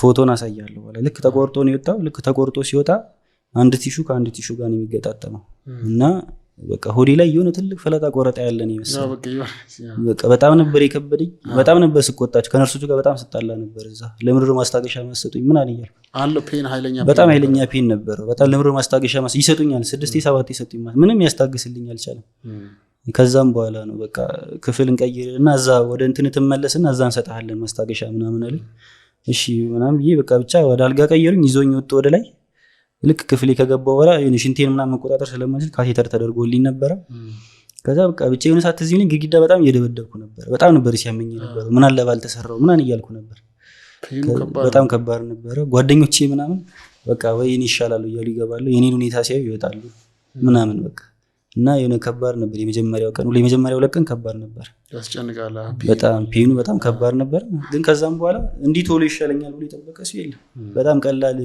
ፎቶን አሳያለሁ በኋላ ልክ ተቆርጦ ነው የወጣው ልክ ተቆርጦ ሲወጣ አንድ ቲሹ ከአንድ ቲሹ ጋር ነው የሚገጣጠመው እና በቃ ሆዴ ላይ የሆነ ትልቅ ፈለጣ ቆረጣ ያለን ይመስላል። በቃ በጣም ነበር የከበደኝ። በጣም ነበር ስቆጣቸው። ከነርሶቹ ጋር በጣም ስጣላ ነበር። እዛ ለምድር ማስታገሻ ማሰጡኝ ምን አልኛል አለ ፔን በጣም ኃይለኛ ፔን ነበር። በጣም ለምድር ማስታገሻ ይሰጡኛል። 6-7 ይሰጡኝ ምንም ያስታግስልኝ አልቻለም። ከዛም በኋላ ነው በቃ ክፍል እንቀይርና እዛ ወደ እንትን ትመለስና እዛ እንሰጣለን ማስታገሻ ምናምን አለ። እሺ ምናምን ብዬ በቃ ብቻ ወደ አልጋ ቀየሩኝ። ይዞኝ ወጥ ወደ ላይ ልክ ክፍሌ ከገባው በኋላ የሆነ ሽንቴን ምናምን መቆጣጠር ስለማልችል ካቴተር ተደርጎልኝ ነበረ። ከዛ በቃ ብቻ የሆነ ሰዓት እዚህ ላይ ግድግዳ በጣም እየደበደብኩ ነበር። በጣም ነበር ሲያመኝ ነበር። ምን አለ ባልተሰራው ምናምን እያልኩ ነበር። በጣም ከባድ ነበረ። ጓደኞቼ ምናምን በቃ ወይ እኔ ይሻላሉ እያሉ ይገባሉ። የኔን ሁኔታ ሲያዩ ይወጣሉ ምናምን በቃ እና የሆነ ከባድ ነበር። የመጀመሪያው ቀን ወይ የመጀመሪያው ለቀን ከባድ ነበር። ያስጨንቃል በጣም ፔኑ በጣም ከባድ ነበር። ግን ከዛም በኋላ እንዲህ ቶሎ ይሻለኛል ብሎ የጠበቀ ሰው የለም። በጣም ቀላል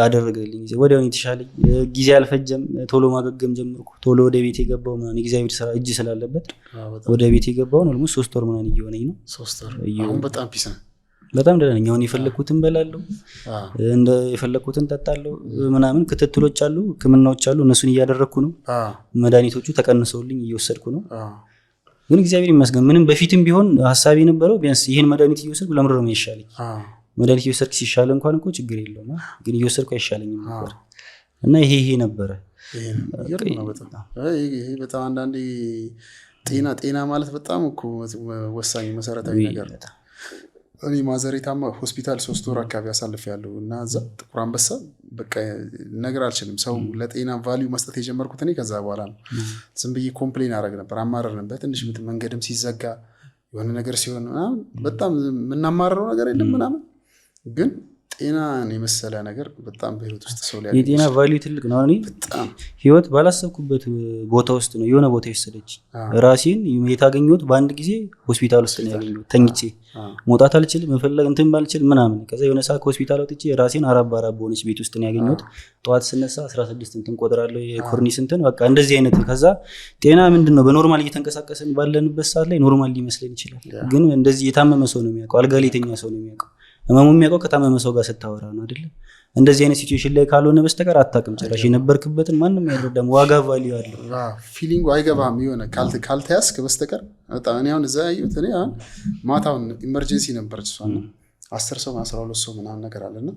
አደረገልኝ። ወዲያውኑ የተሻለኝ ጊዜ አልፈጀም። ቶሎ ማገገም ጀመርኩ። ቶሎ ወደ ቤት የገባው ምናምን እግዚአብሔር ስራ እጅ ስላለበት ወደ ቤት የገባው ነው። ኦልሞስት 3 ወር ምናምን እየሆነኝ ነው። 3 ወር አሁን በጣም ፒስ ነው። በጣም ደህና ነኝ። አሁን የፈለኩትን በላለሁ፣ እንደ የፈለኩትን ጠጣለሁ ምናምን። ክትትሎች አሉ፣ ህክምናዎች አሉ። እነሱን እያደረኩ ነው። መድኃኒቶቹ ተቀንሰውልኝ እየወሰድኩ ነው። ግን እግዚአብሔር ይመስገን ምንም በፊትም ቢሆን ሀሳብ የነበረው ቢያንስ ይሄን መድኃኒት እየወሰድኩ ለምንድን ነው የሚሻለኝ? መድኃኒት እየወሰድክ ሲሻለ እንኳን እኮ ችግር የለውም፣ ግን እየወሰድኩ አይሻለኝም ነበር እና ይሄ ነበረ። ይሄ በጣም አንዳንዴ ጤና ማለት በጣም እኮ ወሳኝ መሰረታዊ ነገር ነው። እኔ ማዘሬታማ ሆስፒታል 3 ወር አካባቢ አሳልፌያለሁ እና እዛ ጥቁር አንበሳ በቃ ነገር አልችልም። ሰው ለጤና ቫልዩ መስጠት የጀመርኩት እኔ ከዛ በኋላ ነው። ዝም ብዬ ኮምፕሌን አደረግ ነበር፣ አማረር ነበር። ትንሽ መንገድም ሲዘጋ የሆነ ነገር ሲሆን ምናምን በጣም የምናማረረው ነገር የለም ምናምን። ግን ጤናን የመሰለ ነገር በጣም በህይወት ውስጥ ሰው ላይ የጤና ቫልዩ ትልቅ ነው። እኔ ህይወት ባላሰብኩበት ቦታ ውስጥ ነው የሆነ ቦታ የወሰደች። ራሴን የታገኘሁት በአንድ ጊዜ ሆስፒታል ውስጥ ነው ያገኘሁት። ተኝቼ መውጣት አልችልም፣ መፈለግ እንትን ባልችል ምናምን። ከዛ የሆነ ሰዓት ከሆስፒታል ወጥቼ ራሴን አራባ በሆነች ቤት ውስጥ ነው ያገኘሁት። ጠዋት ስነሳ 16 እንትን ቆጥራለሁ፣ የኮርኒስ እንትን በቃ እንደዚህ አይነት። ከዛ ጤና ምንድነው በኖርማል እየተንቀሳቀስን ባለንበት ሰዓት ላይ ኖርማል ሊመስለን ይችላል። ግን እንደዚህ የታመመ ሰው ነው የሚያውቀው፣ አልጋ ላይ የተኛ ሰው ነው የሚያውቀው። ህመሙ የሚያውቀው ከታመመ ሰው ጋር ስታወራ ነው አይደል? እንደዚህ አይነት ሲቹዌሽን ላይ ካልሆነ በስተቀር አታውቅም። ጭራሽ የነበርክበትን ማንም አይረዳም። ዋጋ ቫልዩ አለው። ፊሊንጉ አይገባም የሆነ ካልተያዝክ በስተቀር በጣም እኔ አሁን እዛ ያየሁት እኔ አሁን ማታውን ኢመርጀንሲ ነበረች እሷ እና 10 ሰው 12 ሰው ምናምን ነገር አለና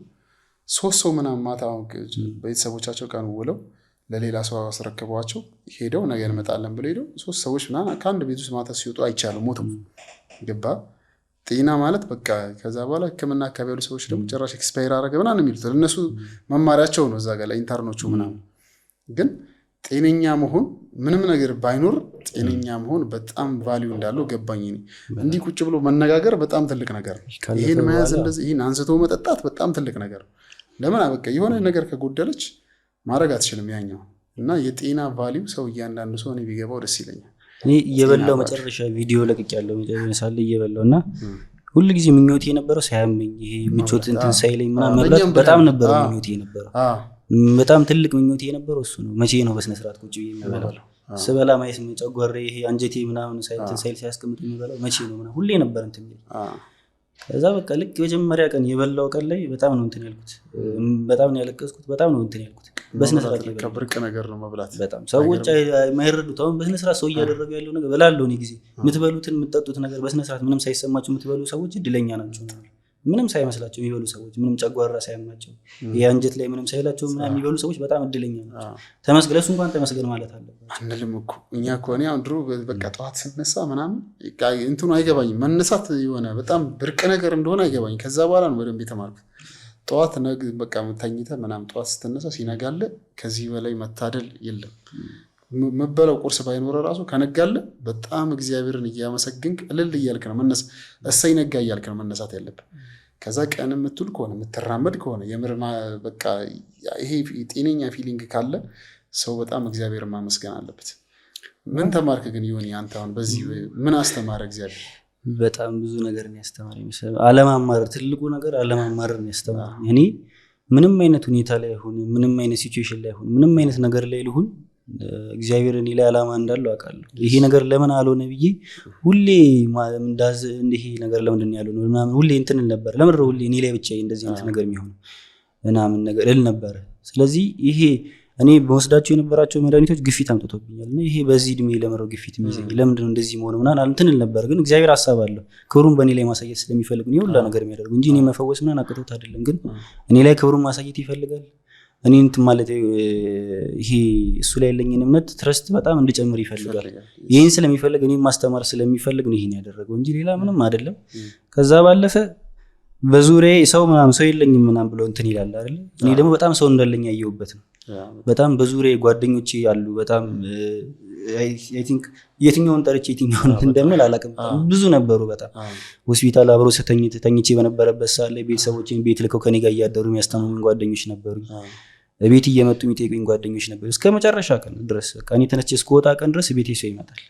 3 ሰው ምናምን ማታውን ቤተሰቦቻቸው ቀን ውለው ለሌላ ሰው አስረክበዋቸው ሄደው ነገ እንመጣለን ብለው ሄደው 3 ሰዎች ምናምን ከአንድ ቤት ውስጥ ማታ ሲወጡ አይቻልም። ሞተው ገባ። ጤና ማለት በቃ ከዛ በኋላ ህክምና አካባቢ ያሉ ሰዎች ደግሞ ጭራሽ ኤክስፓየር አደረገ ምናምን የሚሉት እነሱ መማሪያቸው ነው እዛ ጋር ላይ ኢንተርኖቹ ምናምን። ግን ጤነኛ መሆን ምንም ነገር ባይኖር ጤነኛ መሆን በጣም ቫልዩ እንዳለው ገባኝ። እንዲህ ቁጭ ብሎ መነጋገር በጣም ትልቅ ነገር ነው። ይህን መያዝ እንደዚህ ይህን አንስቶ መጠጣት በጣም ትልቅ ነገር ነው። ለምን በቃ የሆነ ነገር ከጎደለች ማድረግ አትችልም ያኛው። እና የጤና ቫልዩ ሰው እያንዳንዱ ሰው እኔ ቢገባው ደስ ይለኛል። እኔ እየበላው መጨረሻ ቪዲዮ ለቅቅ ያለው ሳለ እየበላው እና ሁሉ ጊዜ ምኞቴ የነበረው ሳያመኝ ይሄ ምቾት እንትን ሳይለኝ ምናምን መብላት በጣም ነበር ምኞቴ የነበረው። በጣም ትልቅ ምኞቴ የነበረው እሱ ነው። መቼ ነው በስነ ስርዓት ቁጭ ብዬ የምበላው? ስበላ ማየት ጨጓሬ ይሄ አንጀቴ ምናምን ሳይል ሲያስቀምጥ የምበላው መቼ ነው ምናምን ሁሌ ነበር እንትን የሚል። ከዛ በቃ ልክ መጀመሪያ ቀን የበላው ቀን ላይ በጣም ነው እንትን ያልኩት፣ በጣም ነው ያለቀስኩት፣ በጣም ነው እንትን ያልኩት። በስነ ስርዓት ከብርቅ ነገር ነው መብላት። በጣም ሰዎች የማይረዱት አሁን በስነ ስርዓት ሰው እያደረገ ያለው ነገር በላለው ነው ጊዜ የምትበሉትን የምትጠጡት ነገር በስነ ስርዓት ምንም ሳይሰማቸው የምትበሉ ሰዎች እድለኛ ናቸው። ምንም ሳይመስላቸው የሚበሉ ሰዎች፣ ምንም ጨጓራ ሳያማቸው የአንጀት ላይ ምንም ሳይላቸው ምናምን የሚበሉ ሰዎች በጣም እድለኛ ናቸው። ተመስገን፣ ለሱ እንኳን ተመስገን ማለት አለበት አንልም እኮ እኛ እኮ እኔ አሁን ድሮ በቃ ጠዋት ስነሳ ምናምን እንትኑ አይገባኝም። መነሳት የሆነ በጣም ብርቅ ነገር እንደሆነ አይገባኝም። ከዛ በኋላ ነው በደንብ የተማርኩት። ጠዋት በቃ ተኝተህ ምናምን ጠዋት ስትነሳ ሲነጋለ ከዚህ በላይ መታደል የለም። መበላው ቁርስ ባይኖረ ራሱ ከነጋለ በጣም እግዚአብሔርን እያመሰግንክ እልል እያልክ ነው መነሳት። እሰይ ነጋ እያልክ ነው መነሳት ያለብህ። ከዛ ቀን የምትውል ከሆነ የምትራመድ ከሆነ የምርማ በቃ ይሄ ጤነኛ ፊሊንግ ካለ ሰው በጣም እግዚአብሔርን ማመስገን አለበት። ምን ተማርክ ግን ይሁን አንተ አሁን በዚህ ምን አስተማረ እግዚአብሔር? በጣም ብዙ ነገር ነው ያስተማረኝ። አለማማረር ትልቁ ነገር አለማማረር ነው ያስተማረኝ። እኔ ምንም አይነት ሁኔታ ላይ ይሁን ምንም አይነት ሲቹዌሽን ላይ ይሁን ምንም አይነት ነገር ላይ ልሁን እግዚአብሔር እኔ ላይ ዓላማ እንዳለው አውቃለሁ። ይሄ ነገር ለምን አልሆነ ብዬ ሁሌ እንዳዝ ይሄ ነገር ለምንድን ነው ያልሆነው ምናምን ሁሌ እንትን ነበር። ለምን ሁሌ እኔ ላይ ብቻ እንደዚህ አይነት ነገር የሚሆነው ምናምን ነገር እል ነበር። ስለዚህ ይሄ እኔ በወስዳቸው የነበራቸው መድኃኒቶች ግፊት አምጥቶብኛል እና ይሄ በዚህ እድሜ ለመረው ግፊት የሚይዘኝ ለምንድነው እንደዚህ መሆኑ ምናምን እንትን ነበር። ግን እግዚአብሔር ሀሳብ አለው ክብሩን በእኔ ላይ ማሳየት ስለሚፈልግ ነው ሁላ ነገር የሚያደርገው እንጂ እኔ መፈወስ ምናምን አቅቶት አይደለም። ግን እኔ ላይ ክብሩን ማሳየት ይፈልጋል። እኔ እንትን ማለት ይሄ እሱ ላይ ያለኝን እምነት ትረስት በጣም እንድጨምር ይፈልጋል። ይህን ስለሚፈልግ እኔ ማስተማር ስለሚፈልግ ነው ይሄን ያደረገው እንጂ ሌላ ምንም አይደለም። ከዛ ባለፈ በዙሪያዬ ሰው ምናምን ሰው የለኝም ምናምን ብሎ እንትን ይላል አይደል? እኔ ደግሞ በጣም ሰው እንዳለኝ ያየሁበት ነው። በጣም በዙሪያዬ ጓደኞቼ ያሉ በጣም አይ ቲንክ የትኛውን ጠርቼ የትኛውን እንደምል አላውቅም። ብዙ ነበሩ። በጣም ሆስፒታል አብሮ ተኝቼ በነበረበት ሰዓት ላይ ቤተሰቦቼን ቤት ልከው ከኔ ጋር እያደሩ የሚያስተምሩኝ ጓደኞች ነበሩ። ቤት እየመጡ የሚጠይቁኝ ጓደኞች ነበሩ እስከ መጨረሻ ቀን ድረስ። በቃ እኔ ተነስቼ እስከወጣ ቀን ድረስ ቤቴ ሰው ይመጣል።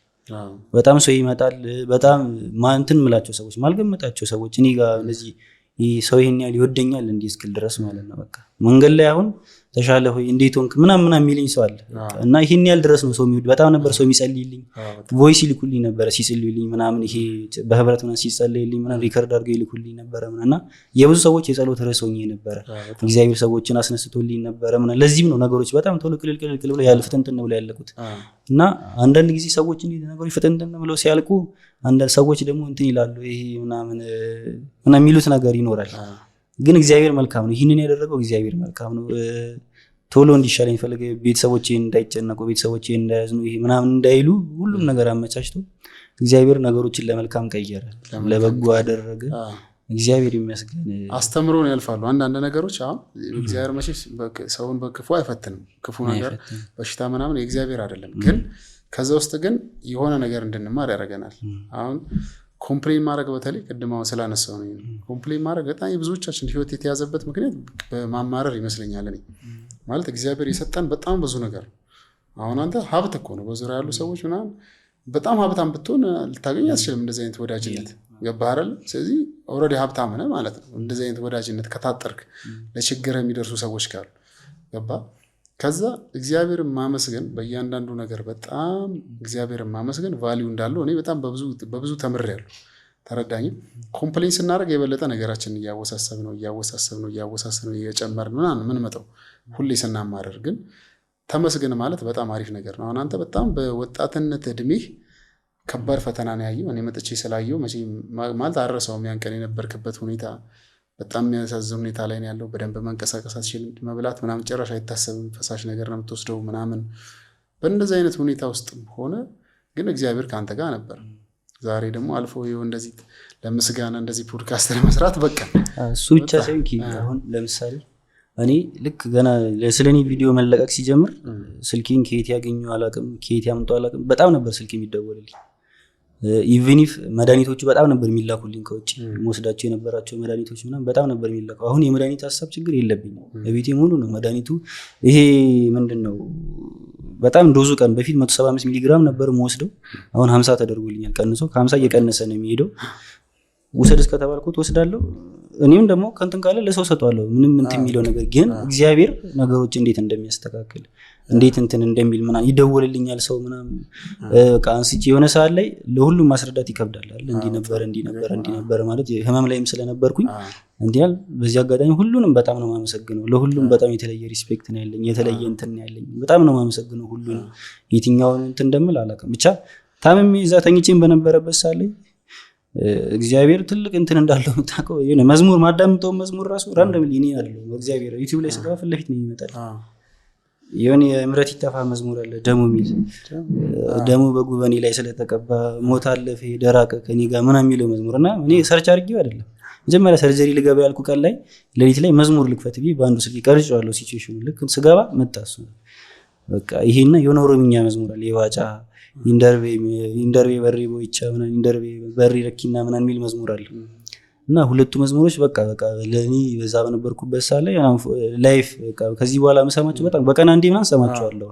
በጣም ሰው ይመጣል። በጣም ማንትን ምላቸው ሰዎች ማልገመጣቸው ሰዎች እኔ ጋር እንደዚህ ሰው ይሄን ያህል ይወደኛል እንዲህ እስክል ድረስ ማለት ነው። በቃ መንገድ ላይ አሁን ተሻለ ሆይ እንዴት ሆንክ ምናምን የሚለኝ ሰው አለ እና ይሄን ያህል ድረስ ነው ሰው የሚወድ። በጣም ነበር ሰው የሚጸልይልኝ ቮይስ ይልኩልኝ ነበር ሲጸልዩልኝ ምናምን ይሄ በህብረት ምናምን ሲጸልይልኝ ምናምን ሪከርድ አድርገው ይልኩልኝ ነበር ምናምን እና የብዙ ሰዎች የጸሎት ርዕስ ሆኜ ነበር። እግዚአብሔር ሰዎችን አስነስቶልኝ ነበር ምናምን። ለዚህም ነው ነገሮች በጣም ቶሎ ቅልል ብለው ያለ ፍጥንጥን ብለው ያለቁት እና አንዳንድ ጊዜ ሰዎች እንዲህ ነገሮች ፍጥንጥን ብለው ሲያልቁ አንዳንድ ሰዎች ደግሞ እንትን ይላሉ ይሄ ምናምን የሚሉት ነገር ይኖራል። ግን እግዚአብሔር መልካም ነው። ይህንን ያደረገው እግዚአብሔር መልካም ነው። ቶሎ እንዲሻለኝ ፈለገ። ቤተሰቦቼ እንዳይጨነቁ፣ ቤተሰቦቼ እንዳያዝኑ፣ ይሄ ምናምን እንዳይሉ ሁሉም ነገር አመቻችቶ እግዚአብሔር ነገሮችን ለመልካም ቀየረ፣ ለበጎ አደረገ። እግዚአብሔር ይመስገን። አስተምሮን ያልፋሉ አንዳንድ ነገሮች። አሁን እግዚአብሔር መቼስ ሰውን በክፉ አይፈትንም። ክፉ ነገር በሽታ ምናምን የእግዚአብሔር አይደለም። ግን ከዛ ውስጥ ግን የሆነ ነገር እንድንማር ያደርገናል። አሁን ኮምፕሌን ማድረግ በተለይ ቅድማው ስላነሳው ነው። ኮምፕሌን ማድረግ በጣም የብዙዎቻችን ህይወት የተያዘበት ምክንያት በማማረር ይመስለኛል። እኔ ማለት እግዚአብሔር የሰጠን በጣም ብዙ ነገር። አሁን አንተ ሀብት እኮ ነው። በዙሪያ ያሉ ሰዎች ምናምን በጣም ሀብታም ብትሆን ልታገኝ አትችልም እንደዚህ አይነት ወዳጅነት። ገባህ አይደል? ስለዚህ ኦልሬዲ ሀብታም ነህ ማለት ነው። እንደዚህ አይነት ወዳጅነት ከታጠርክ ለችግር የሚደርሱ ሰዎች ካሉ ገባህ። ከዛ እግዚአብሔርን ማመስገን በእያንዳንዱ ነገር በጣም እግዚአብሔርን ማመስገን ቫሊዩ እንዳለው እኔ በጣም በብዙ ተምሬያለሁ። ተረዳኝም። ኮምፕሌን ስናደርግ የበለጠ ነገራችንን እያወሳሰብ ነው እየጨመርን ምናምን ምንመጣው ሁሌ ስናማረር። ግን ተመስገን ማለት በጣም አሪፍ ነገር ነው። አሁን አንተ በጣም በወጣትነት እድሜህ ከባድ ፈተና ነው ያየው። እኔ መጥቼ ስላየው መቼ ማለት አረሳውም። ያን ቀን የነበርክበት ሁኔታ በጣም የሚያሳዝን ሁኔታ ላይ ነው ያለው። በደንብ መንቀሳቀስ አትችልም። መብላት ምናምን ጭራሽ አይታሰብም። ፈሳሽ ነገር ነው የምትወስደው ምናምን። በእንደዚህ አይነት ሁኔታ ውስጥ ሆነ ግን እግዚአብሔር ከአንተ ጋር ነበር። ዛሬ ደግሞ አልፎ ይኸው እንደዚህ ለምስጋና እንደዚህ ፖድካስት ለመስራት በቃ እሱ ብቻ ሳይሆን አሁን ለምሳሌ እኔ ልክ ገና ስለኔ ቪዲዮ መለቀቅ ሲጀምር ስልኬን ከየት ያገኘው አላውቅም፣ ከየት ያምጣው አላውቅም። በጣም ነበር ስልክ የሚደወልልኝ። ኢቭን ኢፍ መድኃኒቶቹ በጣም ነበር የሚላኩልኝ ከውጭ መወስዳቸው የነበራቸው መድኃኒቶች ምናምን በጣም ነበር የሚላኩ። አሁን የመድኃኒት ሀሳብ ችግር የለብኝም። በቤቴ ሙሉ ነው መድኃኒቱ። ይሄ ምንድነው በጣም ዶዙ ቀን በፊት 175 ሚሊግራም ነበር የምወስደው። አሁን 50 ተደርጎልኛል። ቀንሶ ከ50 እየቀነሰ ነው የሚሄደው። ውሰድ እስከተባልኩት ወስዳለሁ። እኔም ደግሞ ከንትን ካለ ለሰው ሰጠዋለሁ። ምንም እንትን የሚለው ነገር ግን እግዚአብሔር ነገሮች እንዴት እንደሚያስተካክል እንዴት እንትን እንደሚል ምናምን ይደውልልኛል ሰው ምናምን በቃ አንስቼ የሆነ ሰዓት ላይ ለሁሉም ማስረዳት ይከብዳል። እንዲህ ነበር ማለት ህመም ላይም ስለነበርኩኝ እንዲያል። በዚህ አጋጣሚ ሁሉንም በጣም ነው የማመሰግነው። ለሁሉም በጣም የተለየ ሪስፔክት ነው ያለኝ፣ የተለየ እንትን ነው ያለኝ። በጣም ነው የማመሰግነው ሁሉንም። የትኛውን እንትን እንደምል አላውቅም። ብቻ ታምሜ እዛ ተኝቼም በነበረበት ሰዓት ላይ እግዚአብሔር ትልቅ እንትን እንዳለው የምታውቀው የሆነ መዝሙር ማዳምጠው መዝሙር ራሱ ራንደም ሊኒ ያለው እግዚአብሔር ዩቲዩብ ላይ ስገባ ፊት ለፊት ነው ይመጣል። የሆነ የምረት ይተፋ መዝሙር አለ ደሙ የሚል ደሙ በጉበኔ ላይ ስለተቀባ ሞት አለፈ ደራቀ ከኔ ጋር ምናምን የሚለው መዝሙር እና እኔ ሰርች አድርጌው አይደለም መጀመሪያ ሰርጀሪ ልገባ ያልኩ ቀን ላይ ሌሊት ላይ መዝሙር ልክፈት ብዬ በአንዱ ስልክ ቀርጬዋለሁ። ሲቹዌሽኑ ልክ ስገባ መጣ እሱ በቃ ይሄና የሆነ ኦሮምኛ መዝሙር አለ የዋጫ ኢንደርቤ በሪ ቦይቻ ምናምን ኢንደርቤ በሪ ረኪና ምናምን የሚል መዝሙር አለ እና ሁለቱ መዝሙሮች በቃ ለኔ በዛ በነበርኩበት ሰዓት ላይ ላይፍ በቃ ከዚህ በኋላ መሰማቸው በጣም በቀን አንዴ ምናምን ሰማቸዋለሁ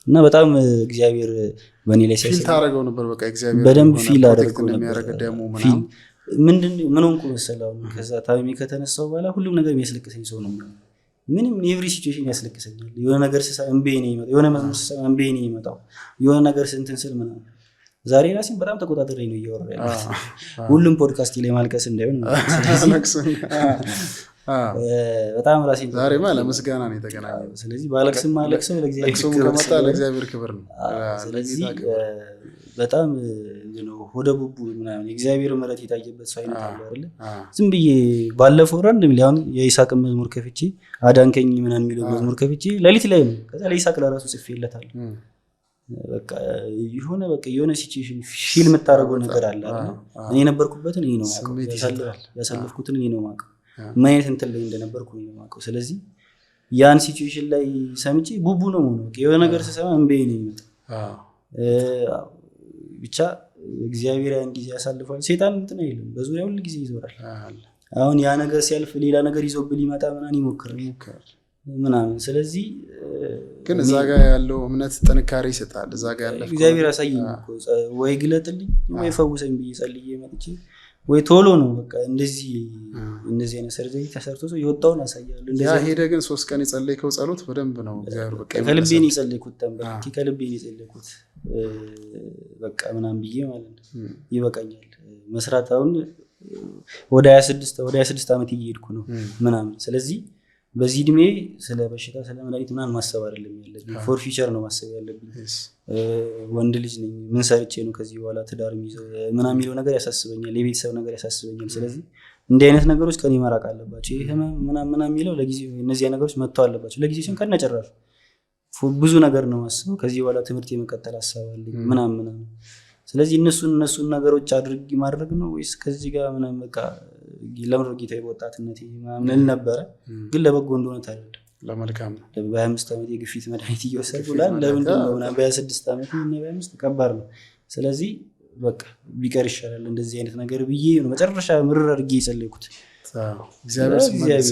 እና በጣም እግዚአብሔር በእኔ ላይ ፊል ታደርገው ነበር። በቃ እግዚአብሔር በደንብ ፊል አደረገው ነበር። ምንድነው ምን ሆንኩ መሰለህ? ከዛ ታሚሜ ከተነሳው በኋላ ሁሉም ነገር የሚያስለቅሰኝ ሰው ነው። ምንም ኤቭሪ ሲቹዌሽን ያስለቅሰኛል። የሆነ ነገር ስሰማ እንቤ ነው ይመጣው፣ የሆነ መዝሙር ስሰማ እንቤ ነው ይመጣው፣ የሆነ ነገር ስንትን ስል ምናምን። ዛሬ ራሴን በጣም ተቆጣጣሪ ነው እያወራ ያለው። ሁሉም ፖድካስት ላይ ማልቀስ እንዳይሆን በጣም ራሴ ዛሬማ ለምስጋና ነው የተገናኘው። ስለዚህ ባለቅስም ማለቅሰው ለእግዚአብሔር ክብር ነው። ስለዚህ በጣም ወደ ቡቡ ምናምን የእግዚአብሔር ምሕረት የታየበት ሰው አይነት አለ አይደል? ዝም ብዬ ባለፈው ራንድ ሚሊዮን የይስሐቅ መዝሙር ከፍቼ አዳንከኝ ምናምን የሚለው መዝሙር ከፍቼ ሌሊት ላይ ነው ከዛ ለይስሐቅ ለራሱ ጽፌለታል። በቃ የሆነ ሲቹዌሽን ፊልም የምታደርገው ነገር አለ አይደል? እኔ የነበርኩበትን እኔ ነው የማውቀው፣ ያሳለፍኩትን እኔ ነው የማውቀው፣ ማየት እንትን ላይ እንደነበርኩ እኔ ነው የማውቀው። ስለዚህ ያን ሲቹዌሽን ላይ ሰምቼ ቡቡ ነው ነው የሆነ ነገር ስሰማ እንበይ ነው የሚመጣው። ብቻ እግዚአብሔር ያን ጊዜ ያሳልፋል። ሰይጣን እንትን አይልም፣ በዙሪያ ሁሉ ጊዜ ይዞራል። አሁን ያ ነገር ሲያልፍ ሌላ ነገር ይዞብል ይመጣ ምናምን ይሞክራል ምናምን። ስለዚህ ግን እዛ ጋር ያለው እምነት ጥንካሬ ይሰጣል። እዛ ጋር ያለው እግዚአብሔር ያሳየኝ እኮ ወይ ግለጥልኝ ወይ ፈውሰኝ ብዬ ጸልዬ መጥቼ ወይ ቶሎ ነው በቃ እንደዚህ አይነት ሰርጀሪ ተሰርቶ ሰው የወጣውን ያሳያሉ። እንደዚህ ያ ሄደ። ግን 3 ቀን የጸለይከው ጸሎት በደንብ ነው እግዚአብሔር በቃ ከልቤ ነው የጸለይኩት፣ ተንበርክኬ ከልቤ ነው የጸለይኩት በቃ ምናምን ብዬ ማለት ነው። ይበቃኛል መስራት። አሁን ወደ 26 ዓመት እየሄድኩ ነው ምናምን። ስለዚህ በዚህ እድሜ ስለ በሽታ ስለ መድኃኒት ምናምን ማሰብ አይደለም ያለብኝ፣ ፎር ፊቸር ነው ማሰብ ያለብኝ። ወንድ ልጅ ነኝ፣ ምን ሰርቼ ነው ከዚህ በኋላ ትዳር የሚይዘው ምናምን የሚለው ነገር ያሳስበኛል፣ የቤተሰብ ነገር ያሳስበኛል። ስለዚህ እንዲህ አይነት ነገሮች ከኔ መራቅ አለባቸው። ይሄ ምናምን የሚለው ለጊዜው እነዚህ ነገሮች መጥተው አለባቸው። ለጊዜው ሲሆን ከነጨራሹ ብዙ ነገር ነው ማስበው። ከዚህ በኋላ ትምህርት የመቀጠል ሀሳብ አለኝ ምናምን። ስለዚህ እነሱን ነገሮች አድርጊ ማድረግ ነው ወይስ ከዚህ ጋር ምናምን በቃ ለምሮ ጌታ በወጣትነት ምናምን ነበረ፣ ግን ለበጎ እንደሆነ ታደርግ ለመልካም ነው። በ25 ዓመት የግፊት መድኃኒት እየወሰድኩ ለምንድን ነው ምናምን በ26 ዓመት እና በ25 ከባድ ነው። ስለዚህ በቃ ቢቀር ይሻላል እንደዚህ አይነት ነገር ብዬ ነው መጨረሻ ምርር አድርጌ የጸለይኩት። እግዚአብሔር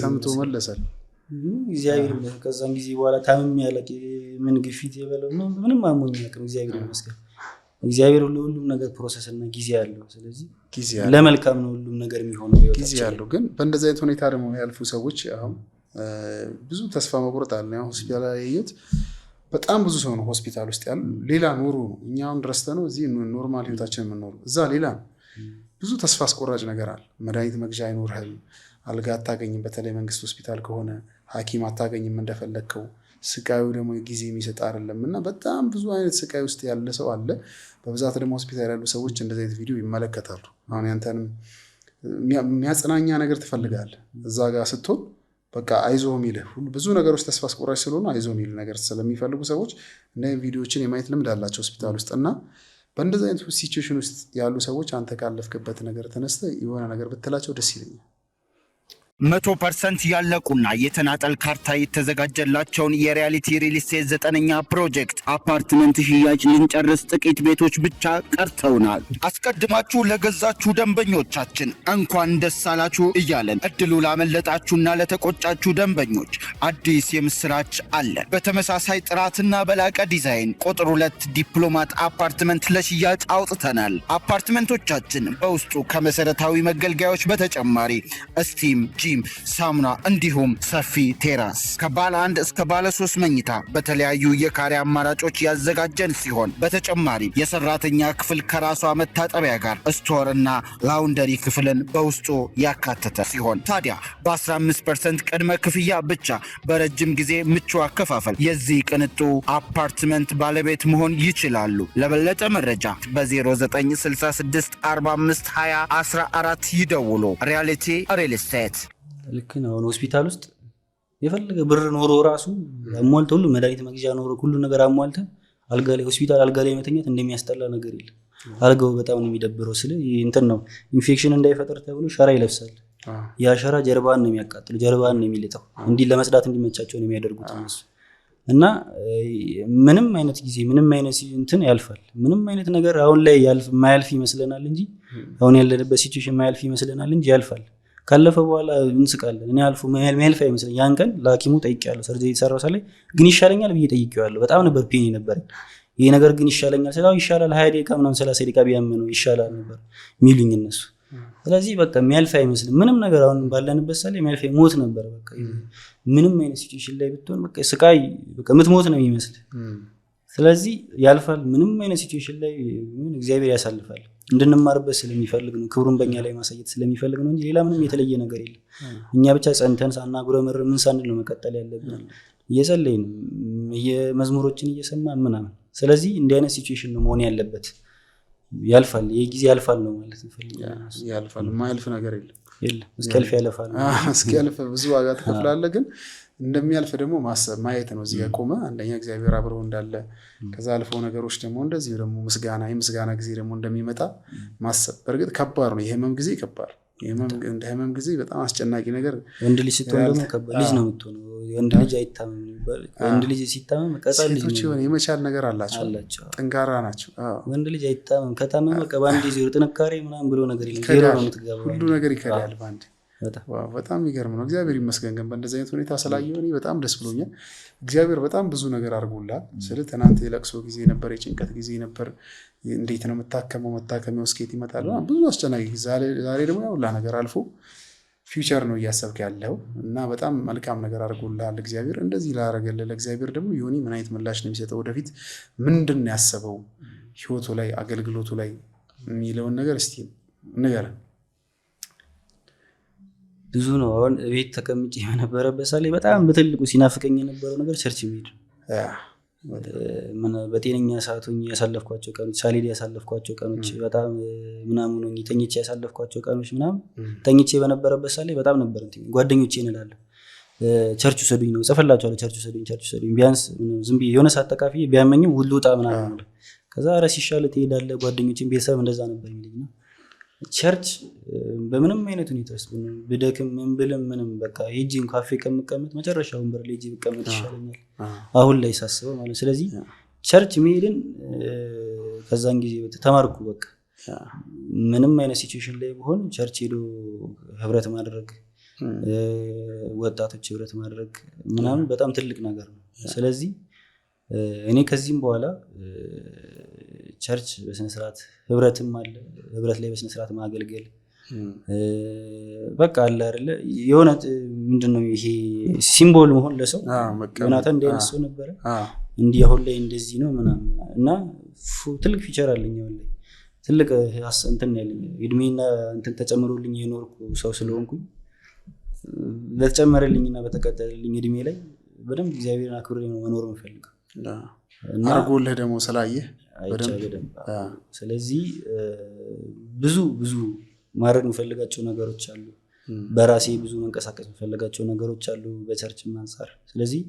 ሰምቶ መለሰል። እግዚአብሔር ከዛን ጊዜ በኋላ ታምም ያለቅ ምን ግፊት የበለው ምንም አሞኝ አያውቅም። እግዚአብሔር ይመስገን። እግዚአብሔር ሁሉም ነገር ፕሮሰስ እና ጊዜ አለው። ስለዚህ ለመልካም ነው ሁሉም ነገር የሚሆነው ጊዜ አለው። ግን በእንደዚህ አይነት ሁኔታ ደግሞ ያልፉ ሰዎች አሁን ብዙ ተስፋ መቁረጥ አለ። ሆስፒታል ላይ ያየሁት በጣም ብዙ ሰው ነው ሆስፒታል ውስጥ ያሉ። ሌላ ኑሮ ነው እኛውን ድረስተ ነው እዚህ ኖርማል ህይወታችን የምንኖሩ፣ እዛ ሌላ ነው። ብዙ ተስፋ አስቆራጭ ነገር አለ። መድኃኒት መግዣ አይኖርህም፣ አልጋ አታገኝም። በተለይ መንግስት ሆስፒታል ከሆነ ሐኪም አታገኝም እንደፈለግከው። ስቃዩ ደግሞ ጊዜ የሚሰጥ አይደለም እና በጣም ብዙ አይነት ስቃይ ውስጥ ያለ ሰው አለ። በብዛት ደግሞ ሆስፒታል ያሉ ሰዎች እንደዚህ አይነት ቪዲዮ ይመለከታሉ። አሁን ያንተንም የሚያጽናኛ ነገር ትፈልጋለህ። እዛ ጋር ስትሆን በቃ አይዞ የሚልህ ብዙ ነገሮች ተስፋ አስቆራጭ ስለሆኑ አይዞ የሚል ነገር ስለሚፈልጉ ሰዎች እነዚህን ቪዲዮዎችን የማየት ልምድ አላቸው ሆስፒታል ውስጥ እና በእንደዚህ አይነት ሲቹዌሽን ውስጥ ያሉ ሰዎች አንተ ካለፍክበት ነገር ተነስተህ የሆነ ነገር ብትላቸው ደስ ይለኛል። 100% ያለቁና የተናጠል ካርታ የተዘጋጀላቸውን የሪያሊቲ ሪል ስቴት 9ኛ ፕሮጀክት አፓርትመንት ሽያጭ ልንጨርስ ጥቂት ቤቶች ብቻ ቀርተውናል። አስቀድማችሁ ለገዛችሁ ደንበኞቻችን እንኳን ደስ አላችሁ እያለን እድሉ ላመለጣችሁና ለተቆጫችሁ ደንበኞች አዲስ የምስራች አለ። በተመሳሳይ ጥራትና በላቀ ዲዛይን ቁጥር 2 ዲፕሎማት አፓርትመንት ለሽያጭ አውጥተናል። አፓርትመንቶቻችን በውስጡ ከመሰረታዊ መገልገያዎች በተጨማሪ ስቲም፣ ጂም፣ ሳሙና እንዲሁም ሰፊ ቴራስ ከባለ 1 እስከ ባለ 3 መኝታ በተለያዩ የካሬ አማራጮች ያዘጋጀን ሲሆን በተጨማሪ የሰራተኛ ክፍል ከራሷ መታጠቢያ ጋር ስቶር እና ላውንደሪ ክፍልን በውስጡ ያካተተ ሲሆን ታዲያ በ15% ቅድመ ክፍያ ብቻ በረጅም ጊዜ ምቹ አከፋፈል የዚህ ቅንጡ አፓርትመንት ባለቤት መሆን ይችላሉ። ለበለጠ መረጃ በ0966452014 ይደውሉ። ሪያሊቲ ሪል ስቴት። ልክ ነው። አሁን ሆስፒታል ውስጥ የፈለገ ብር ኖሮ ራሱ አሟልተ ሁሉ መድኃኒት መግዣ ኖሮ ሁሉ ነገር አሟልተ አልጋ ላይ ሆስፒታል አልጋ ላይ መተኛት እንደሚያስጠላ ነገር የለም። አልጋው በጣም ነው የሚደብረው። ስለ እንትን ነው ኢንፌክሽን እንዳይፈጠር ተብሎ ሸራ ይለብሳል። ያ ሸራ ጀርባን ነው የሚያቃጥለው፣ ጀርባን ነው የሚልጠው። እንዲህ ለመጽዳት እንዲመቻቸው ነው የሚያደርጉት እነሱ። እና ምንም አይነት ጊዜ ምንም አይነት እንትን ያልፋል። ምንም አይነት ነገር አሁን ላይ ማያልፍ ይመስለናል እንጂ አሁን ያለንበት ሲቹዌሽን ማያልፍ ይመስለናል እንጂ ያልፋል። ካለፈ በኋላ እንስቃለን። እኔ አልፎ ማያልፍ አይመስለኝ። ያን ቀን ለሐኪሙ ጠይቄያለሁ። ሰርጀሪ የተሰራው ሳለ ግን ይሻለኛል ብዬ ጠይቄዋለሁ። በጣም ነበር ፔን ነበር። ይሄ ነገር ግን ይሻለኛል ስላው ይሻላል 20 ደቂቃ ምናምን 30 ደቂቃ ቢያመነው ይሻላል ነበር የሚሉኝ እነሱ። ስለዚህ በቃ የሚያልፍ አይመስልም ምንም ነገር። አሁን ባለንበት ሳለ የሚያልፍ ሞት ነበር በቃ። ምንም አይነት ሲቹዌሽን ላይ ብትሆን በቃ ስቃይ በቃ የምትሞት ነው የሚመስል። ስለዚህ ያልፋል። ምንም አይነት ሲቹዌሽን ላይ እግዚአብሔር ያሳልፋል። እንድንማርበት ስለሚፈልግ ነው። ክብሩን በእኛ ላይ ማሳየት ስለሚፈልግ ነው እንጂ ሌላ ምንም የተለየ ነገር የለም። እኛ ብቻ ጸንተን ሳናጉረመር ምን ሳንል ነው መቀጠል ያለብን። እየጸለይን የመዝሙሮችን እየሰማን ምናምን። ስለዚህ እንዲህ አይነት ሲቹዌሽን ነው መሆን ያለበት። ያልፋል፣ ይሄ ጊዜ ያልፋል ነው ማለት እንፈልጋለን። ያልፋል፣ የማያልፍ ነገር የለም። እስኪያልፍ ያለፋል። እስኪያልፍ ብዙ ዋጋ ትከፍላለህ፣ ግን እንደሚያልፍ ደግሞ ማሰብ ማየት ነው። እዚህ ቆመ አንደኛ እግዚአብሔር አብረው እንዳለ፣ ከዛ አልፈው ነገሮች ደግሞ እንደዚህ ደግሞ የምስጋና ጊዜ ደግሞ እንደሚመጣ ማሰብ። በእርግጥ ከባድ ነው፣ የህመም ጊዜ ከባድ፣ እንደ ህመም ጊዜ በጣም አስጨናቂ ነገር። ወንድ ልጅ ስትሆን ደግሞ ከባድ ልጅ ነው የምትሆነው። ወንድ ልጅ አይታመም። ወንድ ልጅ ሲታመም ቀጣል ልጅ ሴቶች የሆነ የመቻል ነገር አላቸው፣ ጠንካራ ናቸው። ወንድ ልጅ አይታመም። ከታመመ በአንድ ዜሮ ጥንካሬ ምናምን ብሎ ነገር የለም። ዜሮ ነው የምትገባው። ሁሉ ነገር ይከዳል በአንድ። በጣም የሚገርም ነው። እግዚአብሔር ይመስገን ግን በእንደዚህ አይነት ሁኔታ ስላየሁ እኔ በጣም ደስ ብሎኛል። እግዚአብሔር በጣም ብዙ ነገር አድርጎላል። ስለ ትናንት የለቅሶ ጊዜ ነበር፣ የጭንቀት ጊዜ ነበር። እንዴት ነው የምታከመው? መታከሚያው እስከ የት ይመጣል? ብዙ አስጨናቂ ጊዜ። ዛሬ ደግሞ ያው ሁላ ነገር አልፎ ፊውቸር ነው እያሰብክ ያለው እና በጣም መልካም ነገር አድርጎልሃል እግዚአብሔር። እንደዚህ ላደረገልህ ለእግዚአብሔር ደግሞ ዮኒ ምን አይነት ምላሽ ነው የሚሰጠው? ወደፊት ምንድን ነው ያሰበው ህይወቱ ላይ አገልግሎቱ ላይ የሚለውን ነገር እስቲ ንገረን። ብዙ ነው። አሁን ቤት ተቀምጬ የነበረበት ሳሌ በጣም በትልቁ ሲናፍቀኝ የነበረው ነገር ቸርች መሄድ። በጤነኛ ሰዓቱኝ ያሳለፍኳቸው ቀኖች፣ ሳሌድ ያሳለፍኳቸው ቀኖች በጣም ምናምን ሆኜ ተኝቼ ያሳለፍኳቸው ቀኖች ምናምን ተኝቼ በነበረበት ሳሌ በጣም ነበር ጓደኞቼ እንላለሁ ቸርች ውሰዱኝ ነው ጽፈላቸዋለሁ። ቸርች ውሰዱኝ ቢያንስ ዝም ብዬ የሆነ ሰዓት ተካፍዬ ቢያመኝም ሁሉ ውጣ ምናምን ነው። ከዛ ኧረ ሲሻልህ ትሄዳለህ። ጓደኞቼን ቤተሰብ እንደዛ ነበር የሚለኝ ነው። ቸርች በምንም አይነት ሁኔታ ውስጥ ብደክም ምን ብልም ምንም በቃ ሄጄን ካፌ ከምቀመጥ መጨረሻ ወንበር ላይ ሄጄ ብቀመጥ ይሻለኛል አሁን ላይ ሳስበው ማለት። ስለዚህ ቸርች መሄድን ከዛን ጊዜ ተማርኩ። በቃ ምንም አይነት ሲቹዌሽን ላይ ቢሆን ቸርች ሄዶ ህብረት ማድረግ፣ ወጣቶች ህብረት ማድረግ ምናምን በጣም ትልቅ ነገር ነው። ስለዚህ እኔ ከዚህም በኋላ ቸርች በስነስርዓት ህብረትም አለ፣ ህብረት ላይ በስነስርዓት ማገልገል በቃ አለ አይደለ የሆነ ምንድነው ይሄ ሲምቦል መሆን ለሰው ዮናታን እንደ አይነት ሰው ነበረ እንዲህ አሁን ላይ እንደዚህ ነው ምናምን እና ትልቅ ፊቸር አለኝ። አሁን ላይ ትልቅ እንትን ያለኝ እድሜና እንትን ተጨምሮልኝ የኖርኩ ሰው ስለሆንኩኝ ለተጨመረልኝና በተቀጠለልኝ እድሜ ላይ በደንብ እግዚአብሔርን አክብሬ ነው መኖር የምፈልገው እና አርጎልህ ደግሞ ስላየህ በደንብ። ስለዚህ ብዙ ማድረግ የምፈልጋቸው ነገሮች አሉ። በራሴ ብዙ መንቀሳቀስ የምፈልጋቸው ነገሮች አሉ በቸርችም አንፃር። ስለዚህ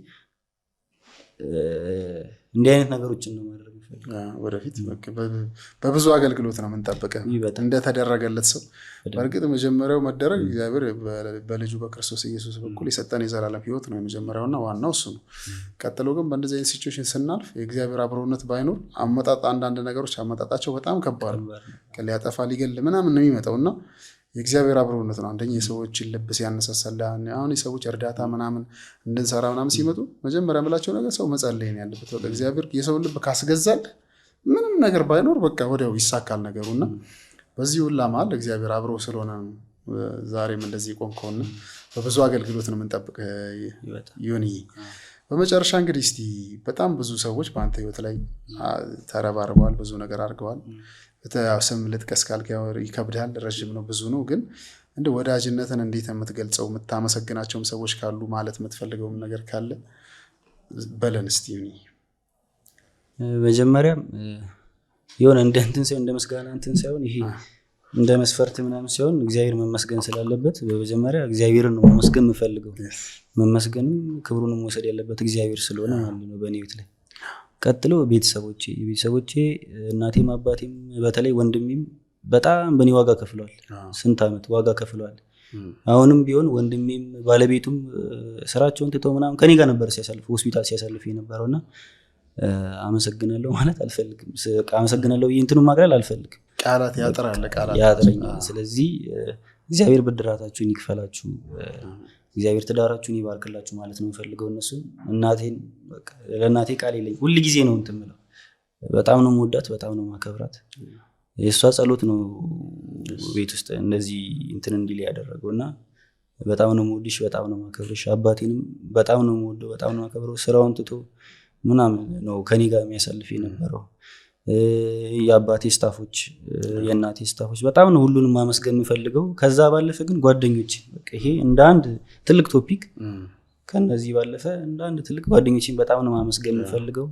እንዲህ አይነት ነገሮችን ነው ማድረግ ወደፊት በብዙ አገልግሎት ነው የምንጠብቀህ እንደተደረገለት ሰው። በእርግጥ መጀመሪያው መደረግ እግዚአብሔር በልጁ በክርስቶስ ኢየሱስ በኩል የሰጠን የዘላለም ህይወት ነው የመጀመሪያውና ዋናው እሱ ነው። ቀጥሎ ግን በእንደዚህ አይነት ሲቹዌሽን ስናልፍ የእግዚአብሔር አብሮነት ባይኖር አንዳንድ ነገሮች አመጣጣቸው በጣም ከባድ ነው። ሊያጠፋ ሊገል ምናምን ነው የሚመጣውና የእግዚአብሔር አብሮነት ነው። አንደኛ የሰዎችን ልብ ሲያነሳሳል። አሁን የሰዎች እርዳታ ምናምን እንድንሰራ ምናምን ሲመጡ መጀመሪያ የምላቸው ነገር ሰው መጸለይ ነው ያለበት። በቃ እግዚአብሔር የሰውን ልብ ካስገዛል ምንም ነገር ባይኖር በቃ ወዲያው ይሳካል ነገሩና በዚህ ሁላ መሀል እግዚአብሔር አብሮ ስለሆነ ዛሬም እንደዚህ ቆምከውና በብዙ አገልግሎት ነው የምንጠብቅ ዮኒ። በመጨረሻ እንግዲህ እስቲ በጣም ብዙ ሰዎች በአንተ ህይወት ላይ ተረባርበዋል፣ ብዙ ነገር አድርገዋል። ስም ልጥቀስ ካልክ ይከብዳል፣ ረዥም ነው፣ ብዙ ነው። ግን እንደ ወዳጅነትን እንዴት የምትገልጸው የምታመሰግናቸውም ሰዎች ካሉ ማለት የምትፈልገውም ነገር ካለ በለን እስቲ። መጀመሪያም የሆነ እንደ እንትን ሳይሆን እንደ ምስጋና እንትን ሳይሆን ይሄ እንደ መስፈርት ምናምን ሳይሆን እግዚአብሔር መመስገን ስላለበት በመጀመሪያ እግዚአብሔርን ነው መመስገን የምፈልገው። መመስገንም ክብሩንም መውሰድ ያለበት እግዚአብሔር ስለሆነ ማለት ነው በእኔ ቤት ላይ። ቀጥሎ ቤተሰቦቼ እናቴም አባቴም በተለይ ወንድሜም በጣም በእኔ ዋጋ ከፍለዋል። ስንት ዓመት ዋጋ ከፍለዋል። አሁንም ቢሆን ወንድሜም ባለቤቱም ስራቸውን ትተው ምናምን ከኔ ጋር ነበር ሲያሳልፉ ሆስፒታል ሲያሳልፉ የነበረውና አመሰግናለሁ ማለት አልፈልግም። አመሰግናለሁ ብዬ እንትኑ ማቅለል አልፈልግም። ቃላት ያጥረኛል። ስለዚህ እግዚአብሔር ብድራታችሁን ይክፈላችሁ፣ እግዚአብሔር ትዳራችሁን ይባርክላችሁ ማለት ነው የምፈልገው። እነሱ እናቴን በቃ ለእናቴ ቃል የለኝ፣ ሁሉ ጊዜ ነው እንትን የምለው። በጣም ነው የምወዳት፣ በጣም ነው ማከብራት። የእሷ ጸሎት ነው ቤት ውስጥ እንደዚህ እንትን እንዲል ያደረገውና በጣም ነው የምወድሽ፣ በጣም ነው ማከብርሽ። አባቴንም በጣም ነው የምወደው፣ በጣም ነው ማከብረው። ስራውን ትቶ ምናምን ነው ከኔ ጋር የሚያሳልፍ የነበረው። የአባቴ ስታፎች፣ የእናቴ ስታፎች በጣም ነው ሁሉንም ማመስገን የምፈልገው። ከዛ ባለፈ ግን ጓደኞቼ በቃ ይሄ እንደ አንድ ትልቅ ቶፒክ ከነዚህ ባለፈ እንደ አንድ ትልቅ ጓደኞቼን በጣም ነው ማመስገን የምፈልገው።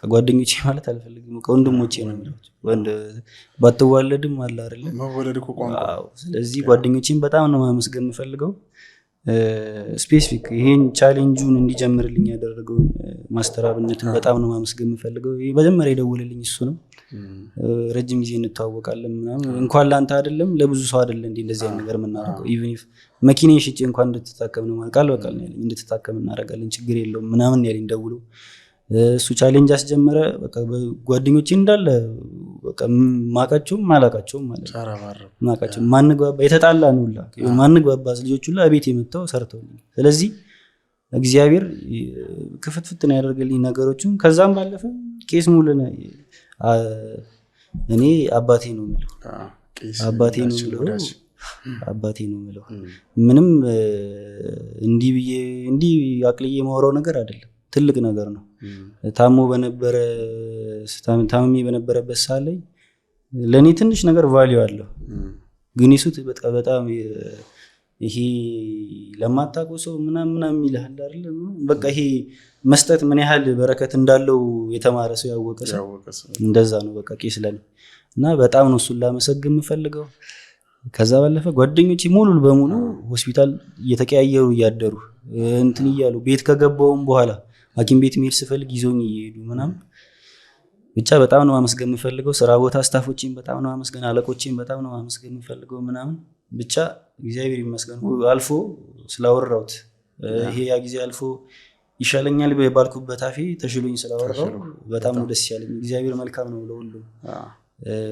ጓደኞቼ ማለት አልፈልግም ከወንድሞቼ ነው የሚላቸው ባትዋለድም አለ አይደለ መወለድ እኮ ቋንቋ። ስለዚህ ጓደኞቼን በጣም ነው ማመስገን የምፈልገው። ስፔሲፊክ ይሄን ቻሌንጁን እንዲጀምርልኝ ያደረገውን ማስተር አብነትን በጣም ነው ማመስገን የምፈልገው። መጀመሪያ የደወለልኝ እሱ ነው። ረጅም ጊዜ እንተዋወቃለን ምናምን እንኳን ላንተ አይደለም ለብዙ ሰው አይደለም እንደዚህ አይነት ነገር የምናደርገው ኢቭን ኢፍ መኪናዬን ሽጬ እንኳን እንድትታከም ነው ማለት ቃል በቃል ነው ያለኝ። እንድትታከም እናደርጋለን ችግር የለውም ምናምን ያለኝ ደውሎ እሱ ቻሌንጅ አስጀመረ። በቃ ጓደኞቼ እንዳለ በቃ ማቃቸውም ማላቃቸውም ማለት ነው ማቃቸው ማንግባባ የተጣላን ሁላ ማንግባባ ልጆች ሁላ ቤት የመጣው ሰርተው። ስለዚህ እግዚአብሔር ክፍትፍት ነው ያደርግልኝ ነገሮችን። ከዛም ባለፈ ቄስ ሙሉነ እኔ አባቴ ነው የምለው አባቴ ነው የምለው አባቴ ነው የምለው ምንም እንዲህ ብዬ እንዲህ አቅልዬ የማወራው ነገር አይደለም። ትልቅ ነገር ነው። ታምሜ በነበረበት ሰዓት ላይ ለእኔ ትንሽ ነገር ቫሊዩ አለው። ግን ይሱት በጣም ይሄ ለማታውቀው ሰው ምናምን ይልሃል አይደል? በቃ ይሄ መስጠት ምን ያህል በረከት እንዳለው የተማረ ሰው ያወቀ ሰው እንደዛ ነው በቃ ቄስ ለኔ እና በጣም ነው እሱን ላመሰግን የምፈልገው። ከዛ ባለፈ ጓደኞቼ ሙሉ በሙሉ ሆስፒታል እየተቀያየሩ እያደሩ እንትን እያሉ ቤት ከገባውም በኋላ ሐኪም ቤት መሄድ ስፈልግ ይዞኝ እየሄዱ ምናምን ብቻ በጣም ነው ማመስገን የምፈልገው። ስራ ቦታ ስታፎቼን በጣም ነው ማመስገን፣ አለቆቼን በጣም ነው ማመስገን የምፈልገው ምናምን ብቻ እግዚአብሔር ይመስገን አልፎ ስላወራሁት ይሄ ያ ጊዜ አልፎ ይሻለኛል ባልኩበት አፌ ተሽሎኝ ስላወራሁ በጣም ነው ደስ ያለኝ። እግዚአብሔር መልካም ነው ለሁሉም።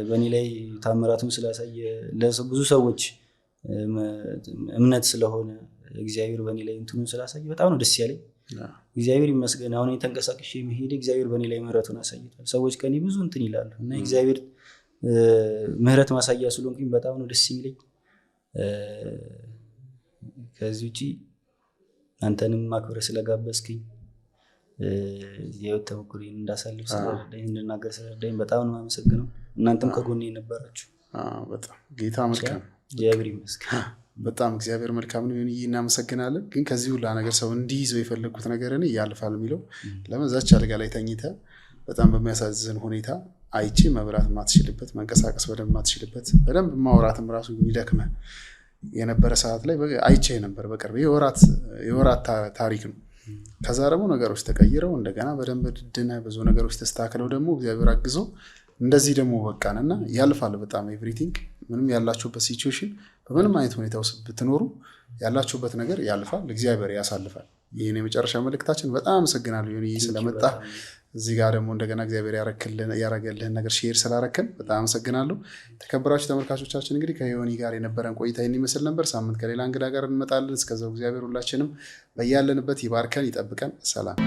በእኔ ላይ ታምራቱን ስላሳየ ብዙ ሰዎች እምነት ስለሆነ እግዚአብሔር በእኔ ላይ እንትኑን ስላሳየ በጣም ነው ደስ ያለኝ። እግዚአብሔር ይመስገን። አሁን የተንቀሳቀሽ የሚሄድ እግዚአብሔር በእኔ ላይ ምህረቱን አሳይቷል። ሰዎች ከኔ ብዙ እንትን ይላሉ እና እግዚአብሔር ምህረት ማሳያ ስለሆንኩኝ በጣም ነው ደስ የሚለኝ። ከዚህ ውጪ አንተንም ማክበረ ስለጋበዝክኝ የህይወት ተሞክሮዬን እንዳሳልፍ ስለረዳኝ እንድናገር ስለረዳኝ በጣም ነው የማመሰግነው። እናንተም ከጎኔ ነበራችሁ። በጣም ጌታ መልካም። እግዚአብሔር ይመስገን። በጣም እግዚአብሔር መልካም ነው። እናመሰግናለን። ግን ከዚህ ሁላ ነገር ሰው እንዲይዘው የፈለግኩት ነገር እኔ ያልፋል የሚለው ለመዛች አልጋ ላይ ተኝተህ በጣም በሚያሳዝን ሁኔታ አይቼ መብራት ማትችልበት መንቀሳቀስ በደንብ ማትችልበት በደንብ ማውራትም ራሱ የሚደክመህ የነበረ ሰዓት ላይ አይቼ ነበር በቅርብ የወራት ታሪክ ነው። ከዛ ደግሞ ነገሮች ተቀይረው እንደገና በደንብ ድነህ ብዙ ነገሮች ተስተካክለው ደግሞ እግዚአብሔር አግዞ እንደዚህ ደግሞ በቃንና ያልፋል። በጣም ኤቭሪቲንግ ምንም ያላችሁበት ሲቹዌሽን በምንም አይነት ሁኔታ ውስጥ ብትኖሩ ያላችሁበት ነገር ያልፋል፣ እግዚአብሔር ያሳልፋል። ይህን የመጨረሻ መልእክታችን። በጣም አመሰግናለሁ ዮኒ ስለመጣ እዚህ ጋር ደግሞ እንደገና እግዚአብሔር ያረገልህን ነገር ሼር ስላረከን በጣም አመሰግናለሁ። የተከበራችሁ ተመልካቾቻችን እንግዲህ ከዮኒ ጋር የነበረን ቆይታ ይህን ይመስል ነበር። ሳምንት ከሌላ እንግዳ ጋር እንመጣለን። እስከዛው እግዚአብሔር ሁላችንም በያለንበት ይባርከን ይጠብቀን። ሰላም